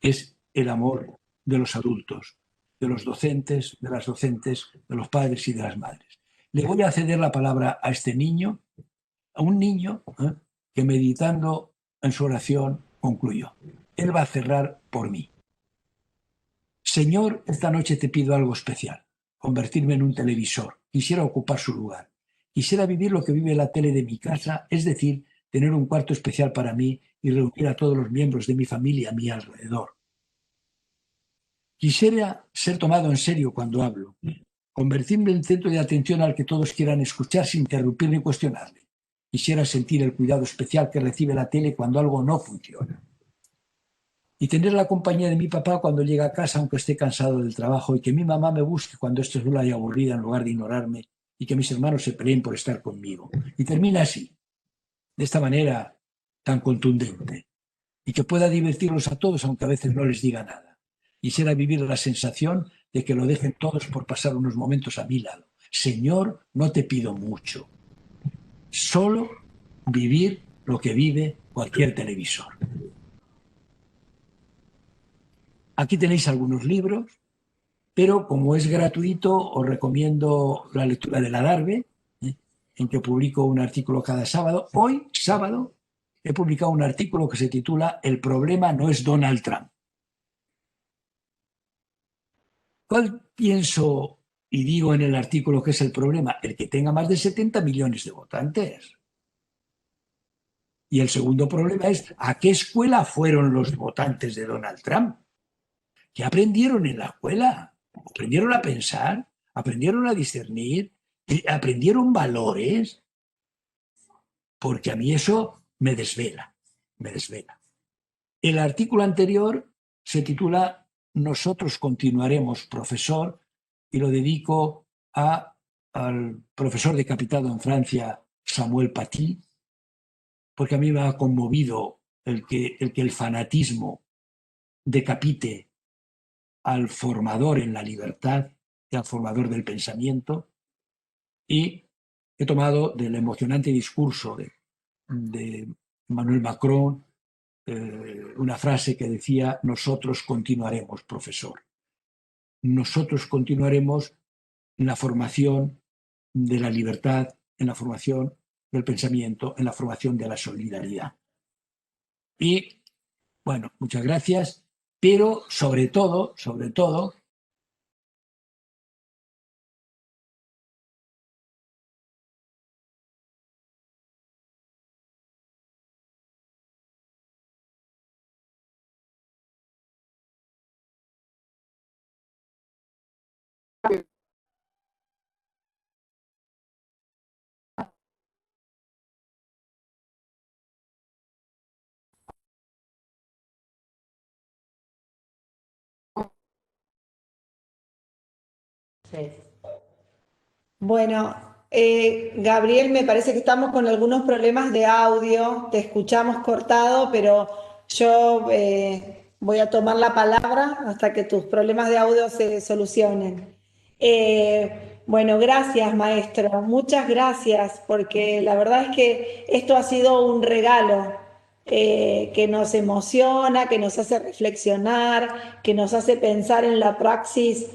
es el amor de los adultos, de los docentes, de las docentes, de los padres y de las madres. Le voy a ceder la palabra a este niño, a un niño que meditando en su oración concluyó. Él va a cerrar por mí. Señor, esta noche te pido algo especial. Convertirme en un televisor. Quisiera ocupar su lugar. Quisiera vivir lo que vive la tele de mi casa, es decir, tener un cuarto especial para mí y reunir a todos los miembros de mi familia a mi alrededor. Quisiera ser tomado en serio cuando hablo. Convertirme en centro de atención al que todos quieran escuchar sin interrumpir ni cuestionarle. Quisiera sentir el cuidado especial que recibe la tele cuando algo no funciona. Y tener la compañía de mi papá cuando llega a casa aunque esté cansado del trabajo, y que mi mamá me busque cuando esté sola y aburrida en lugar de ignorarme, y que mis hermanos se peleen por estar conmigo. Y termina así, de esta manera tan contundente, y que pueda divertirlos a todos aunque a veces no les diga nada. Quisiera vivir la sensación de que lo dejen todos por pasar unos momentos a mi lado. Señor, no te pido mucho, solo vivir lo que vive cualquier televisor. Aquí tenéis algunos libros, pero como es gratuito, os recomiendo la lectura de la Darbe, en que publico un artículo cada sábado. Hoy, sábado, he publicado un artículo que se titula El problema no es Donald Trump. ¿Cuál pienso y digo en el artículo que es el problema? El que tenga más de 70 millones de votantes. Y el segundo problema es ¿a qué escuela fueron los votantes de Donald Trump? ¿Qué aprendieron en la escuela? ¿Aprendieron a pensar? ¿Aprendieron a discernir? ¿Aprendieron valores? Porque a mí eso me desvela, me desvela. El artículo anterior se titula Nosotros continuaremos, profesor, y lo dedico al profesor decapitado en Francia, Samuel Paty, porque a mí me ha conmovido el que el fanatismo decapite al formador en la libertad y al formador del pensamiento. Y he tomado del emocionante discurso de Emmanuel Macron una frase que decía: nosotros continuaremos, profesor. Nosotros continuaremos en la formación de la libertad, en la formación del pensamiento, en la formación de la solidaridad. Y, bueno, muchas gracias, pero sobre todo, Sí. Bueno, Gabriel, me parece que estamos con algunos problemas de audio, te escuchamos cortado, pero yo voy a tomar la palabra hasta que tus problemas de audio se solucionen. Bueno, gracias, maestro, muchas gracias, porque la verdad es que esto ha sido un regalo que nos emociona, que nos hace reflexionar, que nos hace pensar en la praxis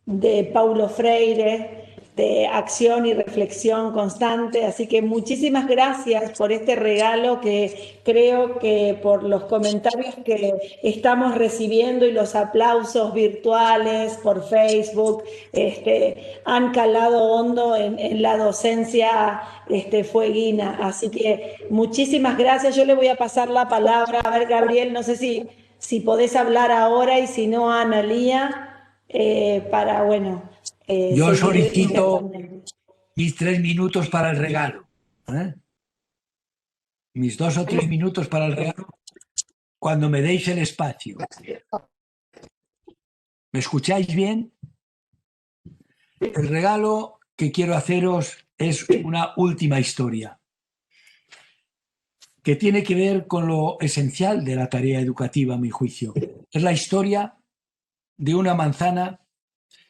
de Paulo Freire, de acción y reflexión constante. Así que muchísimas gracias por este regalo que creo que por los comentarios que estamos recibiendo y los aplausos virtuales por Facebook han calado hondo en la docencia fueguina. Así que muchísimas gracias. Yo le voy a pasar la palabra. A ver, Gabriel, no sé si podés hablar ahora y si no, a Analía. Para, bueno, yo solicito intercambiando. mis 3 minutos para el regalo. Mis 2 o 3 minutos para el regalo cuando me deis el espacio. ¿Me escucháis bien? El regalo que quiero haceros es una última historia que tiene que ver con lo esencial de la tarea educativa, a mi juicio. Es la historia de una manzana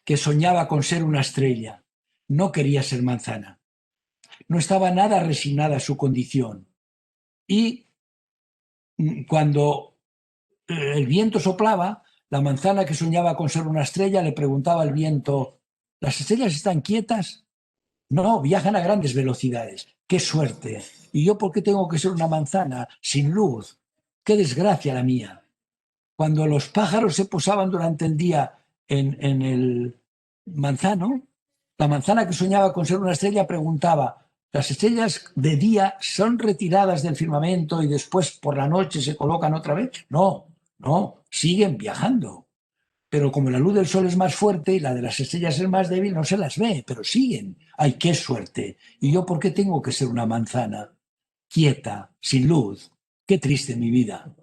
que soñaba con ser una estrella. No quería ser manzana. No estaba nada resignada a su condición. Y cuando el viento soplaba, la manzana que soñaba con ser una estrella le preguntaba al viento: ¿las estrellas están quietas? No, viajan a grandes velocidades. ¡Qué suerte! ¿Y yo por qué tengo que ser una manzana sin luz? ¡Qué desgracia la mía! Cuando los pájaros se posaban durante el día en el manzano, la manzana que soñaba con ser una estrella preguntaba: ¿las estrellas de día son retiradas del firmamento y después por la noche se colocan otra vez? No, siguen viajando. Pero como la luz del sol es más fuerte y la de las estrellas es más débil, no se las ve, pero siguen. ¡Ay, qué suerte! ¿Y yo por qué tengo que ser una manzana? Quieta, sin luz. ¡Qué triste mi vida!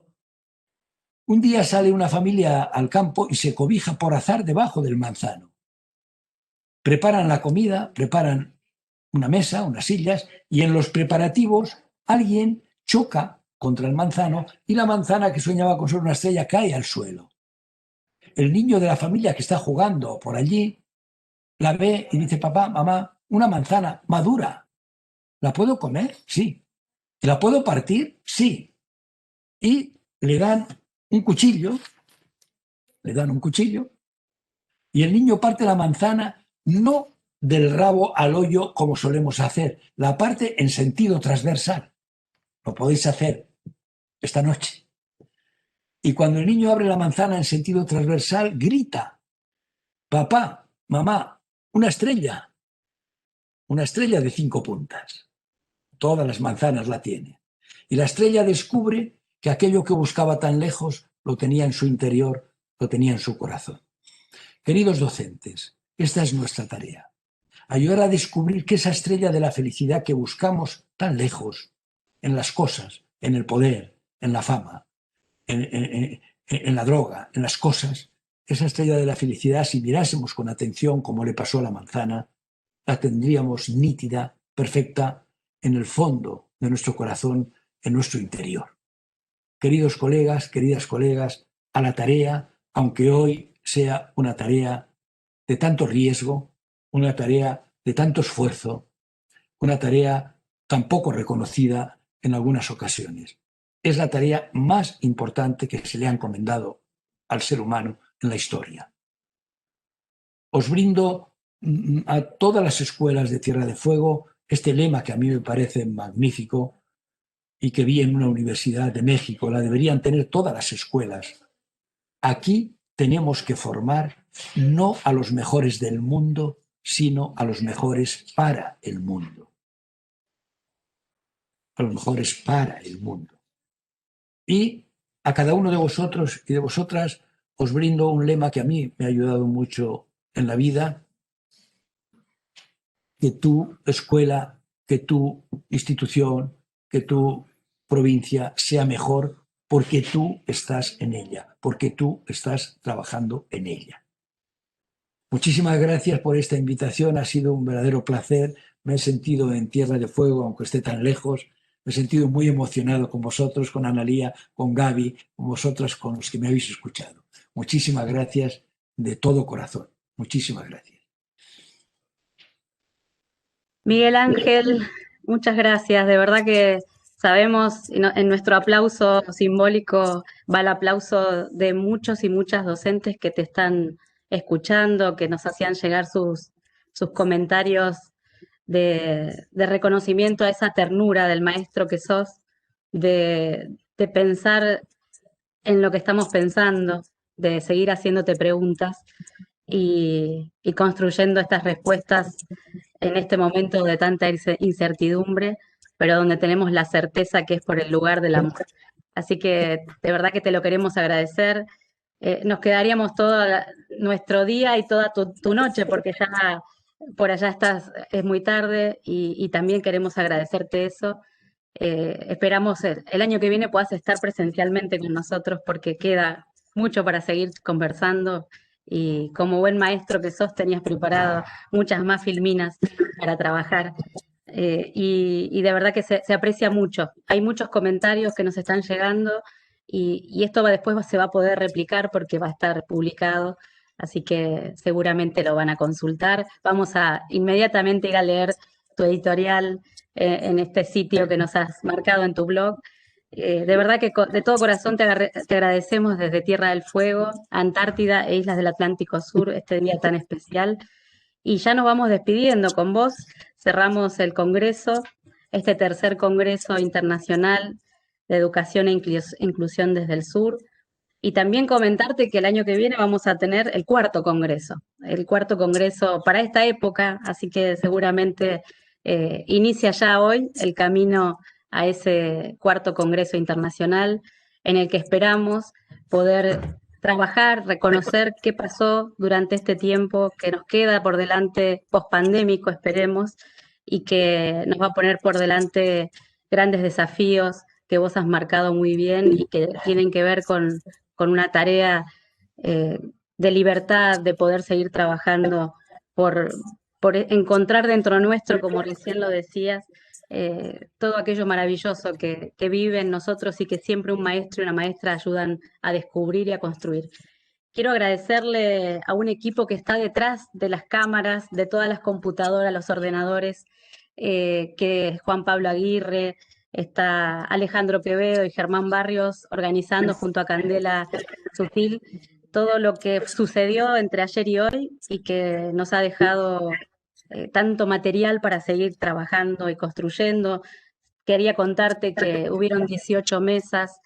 Un día sale una familia al campo y se cobija por azar debajo del manzano. Preparan la comida, preparan una mesa, unas sillas, y en los preparativos alguien choca contra el manzano y la manzana que soñaba con ser una estrella cae al suelo. El niño de la familia que está jugando por allí la ve y dice, papá, mamá, una manzana madura, ¿la puedo comer? Sí. ¿La puedo partir? Sí. Y le dan un cuchillo, y el niño parte la manzana no del rabo al hoyo como solemos hacer, la parte en sentido transversal. Lo podéis hacer esta noche. Y cuando el niño abre la manzana en sentido transversal, grita, papá, mamá, una estrella de 5 puntas. Todas las manzanas la tiene. Y la estrella descubre que aquello que buscaba tan lejos lo tenía en su interior, lo tenía en su corazón. Queridos docentes, esta es nuestra tarea. Ayudar a descubrir que esa estrella de la felicidad que buscamos tan lejos, en las cosas, en el poder, en la fama, en la droga, en las cosas, esa estrella de la felicidad, si mirásemos con atención como le pasó a la manzana, la tendríamos nítida, perfecta, en el fondo de nuestro corazón, en nuestro interior. Queridos colegas, queridas colegas, a la tarea, aunque hoy sea una tarea de tanto riesgo, una tarea de tanto esfuerzo, una tarea tan poco reconocida en algunas ocasiones. Es la tarea más importante que se le ha encomendado al ser humano en la historia. Os brindo a todas las escuelas de Tierra de Fuego este lema que a mí me parece magnífico y que vi en una universidad de México, la deberían tener todas las escuelas. Aquí tenemos que formar no a los mejores del mundo, sino a los mejores para el mundo. A los mejores para el mundo. Y a cada uno de vosotros y de vosotras os brindo un lema que a mí me ha ayudado mucho en la vida, que tu escuela, que tu institución, que tu provincia sea mejor porque tú estás en ella, porque tú estás trabajando en ella. Muchísimas gracias por esta invitación, ha sido un verdadero placer, me he sentido en Tierra de Fuego, aunque esté tan lejos, me he sentido muy emocionado con vosotros, con Analía, con Gaby, con vosotras, con los que me habéis escuchado. Muchísimas gracias de todo corazón, muchísimas gracias. Miguel Ángel, muchas gracias. De verdad que sabemos, en nuestro aplauso simbólico va el aplauso de muchos y muchas docentes que te están escuchando, que nos hacían llegar sus comentarios de reconocimiento a esa ternura del maestro que sos, de pensar en lo que estamos pensando, de seguir haciéndote preguntas y construyendo estas respuestas en este momento de tanta incertidumbre, pero donde tenemos la certeza que es por el lugar del amor. Así que de verdad que te lo queremos agradecer. Nos quedaríamos todo nuestro día y toda tu noche, porque ya por allá estás, es muy tarde y también queremos agradecerte eso. Esperamos el año que viene puedas estar presencialmente con nosotros porque queda mucho para seguir conversando y como buen maestro que sos tenías preparado muchas más filminas para trabajar y de verdad que se aprecia mucho. Hay muchos comentarios que nos están llegando y esto después se va a poder replicar porque va a estar publicado, así que seguramente lo van a consultar. Vamos a inmediatamente ir a leer tu editorial en este sitio que nos has marcado en tu blog. De verdad que de todo corazón te agradecemos desde Tierra del Fuego, Antártida e Islas del Atlántico Sur este día tan especial. Y ya nos vamos despidiendo con vos. Cerramos el congreso, este tercer congreso internacional de educación e inclusión desde el sur. Y también comentarte que el año que viene vamos a tener el cuarto congreso para esta época, así que seguramente inicia ya hoy el camino a ese cuarto congreso internacional en el que esperamos poder trabajar, reconocer qué pasó durante este tiempo que nos queda por delante pospandémico, esperemos, y que nos va a poner por delante grandes desafíos que vos has marcado muy bien y que tienen que ver con una tarea de libertad, de poder seguir trabajando por encontrar dentro nuestro, como recién lo decías, todo aquello maravilloso que vive en nosotros y que siempre un maestro y una maestra ayudan a descubrir y a construir. quiero agradecerle a un equipo que está detrás de las cámaras, de todas las computadoras, los ordenadores, que es Juan Pablo Aguirre, está Alejandro Quevedo y Germán Barrios organizando junto a Candela Sutil todo lo que sucedió entre ayer y hoy y que nos ha dejado tanto material para seguir trabajando y construyendo. Quería contarte que hubieron 18 mesas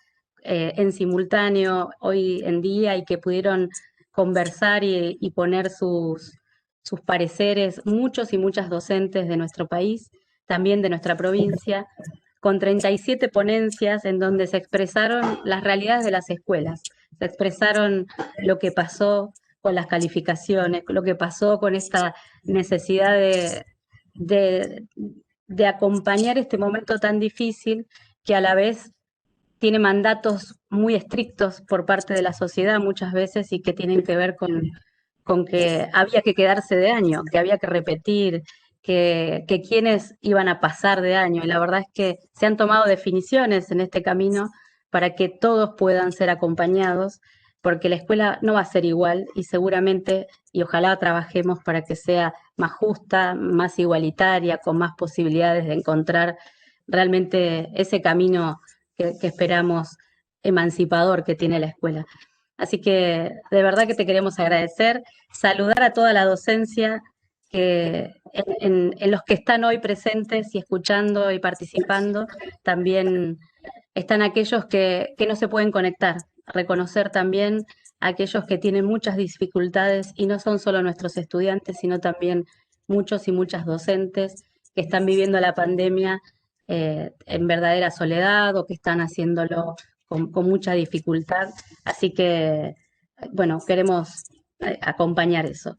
en simultáneo hoy en día y que pudieron conversar y poner sus pareceres muchos y muchas docentes de nuestro país, también de nuestra provincia, con 37 ponencias en donde se expresaron las realidades de las escuelas, se expresaron lo que pasó con las calificaciones, lo que pasó con esta necesidad de, de acompañar este momento tan difícil que a la vez tiene mandatos muy estrictos por parte de la sociedad muchas veces y que tienen que ver con que había que quedarse de año, que había que repetir, que quienes iban a pasar de año. Y la verdad es que se han tomado definiciones en este camino para que todos puedan ser acompañados, porque la escuela no va a ser igual y seguramente, y ojalá trabajemos para que sea más justa, más igualitaria, con más posibilidades de encontrar realmente ese camino que esperamos emancipador que tiene la escuela. Así que de verdad que te queremos agradecer, saludar a toda la docencia que en los que están hoy presentes y escuchando y participando, también están aquellos que no se pueden conectar, reconocer también a aquellos que tienen muchas dificultades y no son solo nuestros estudiantes, sino también muchos y muchas docentes que están viviendo la pandemia en verdadera soledad o que están haciéndolo con mucha dificultad. Así que, bueno, queremos acompañar eso.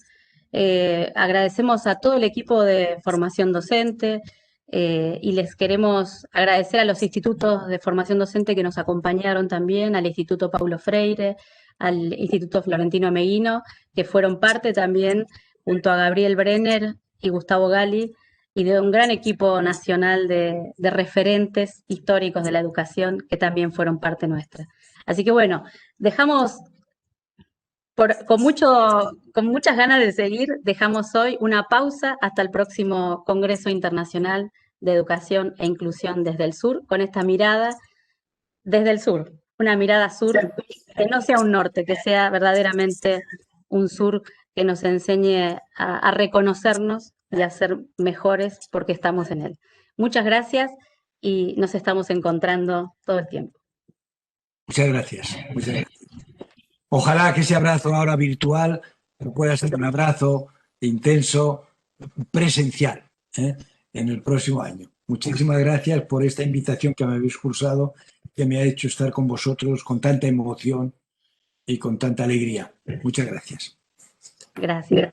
Agradecemos a todo el equipo de formación docente y les queremos agradecer a los institutos de formación docente que nos acompañaron también, al Instituto Paulo Freire, al Instituto Florentino Ameguino, que fueron parte también, junto a Gabriel Brenner y Gustavo Gali, y de un gran equipo nacional de referentes históricos de la educación que también fueron parte nuestra. Así que bueno, dejamos, con muchas ganas de seguir, dejamos hoy una pausa hasta el próximo Congreso Internacional de Educación e Inclusión desde el Sur, con esta mirada desde el sur, una mirada sur que no sea un norte, que sea verdaderamente un sur que nos enseñe a reconocernos y a ser mejores porque estamos en él. Muchas gracias y nos estamos encontrando todo el tiempo. Muchas gracias. Muchas gracias. Ojalá que ese abrazo ahora virtual pueda ser un abrazo intenso, presencial, en el próximo año. Muchísimas gracias por esta invitación que me habéis cursado, que me ha hecho estar con vosotros con tanta emoción y con tanta alegría. Muchas gracias. Gracias.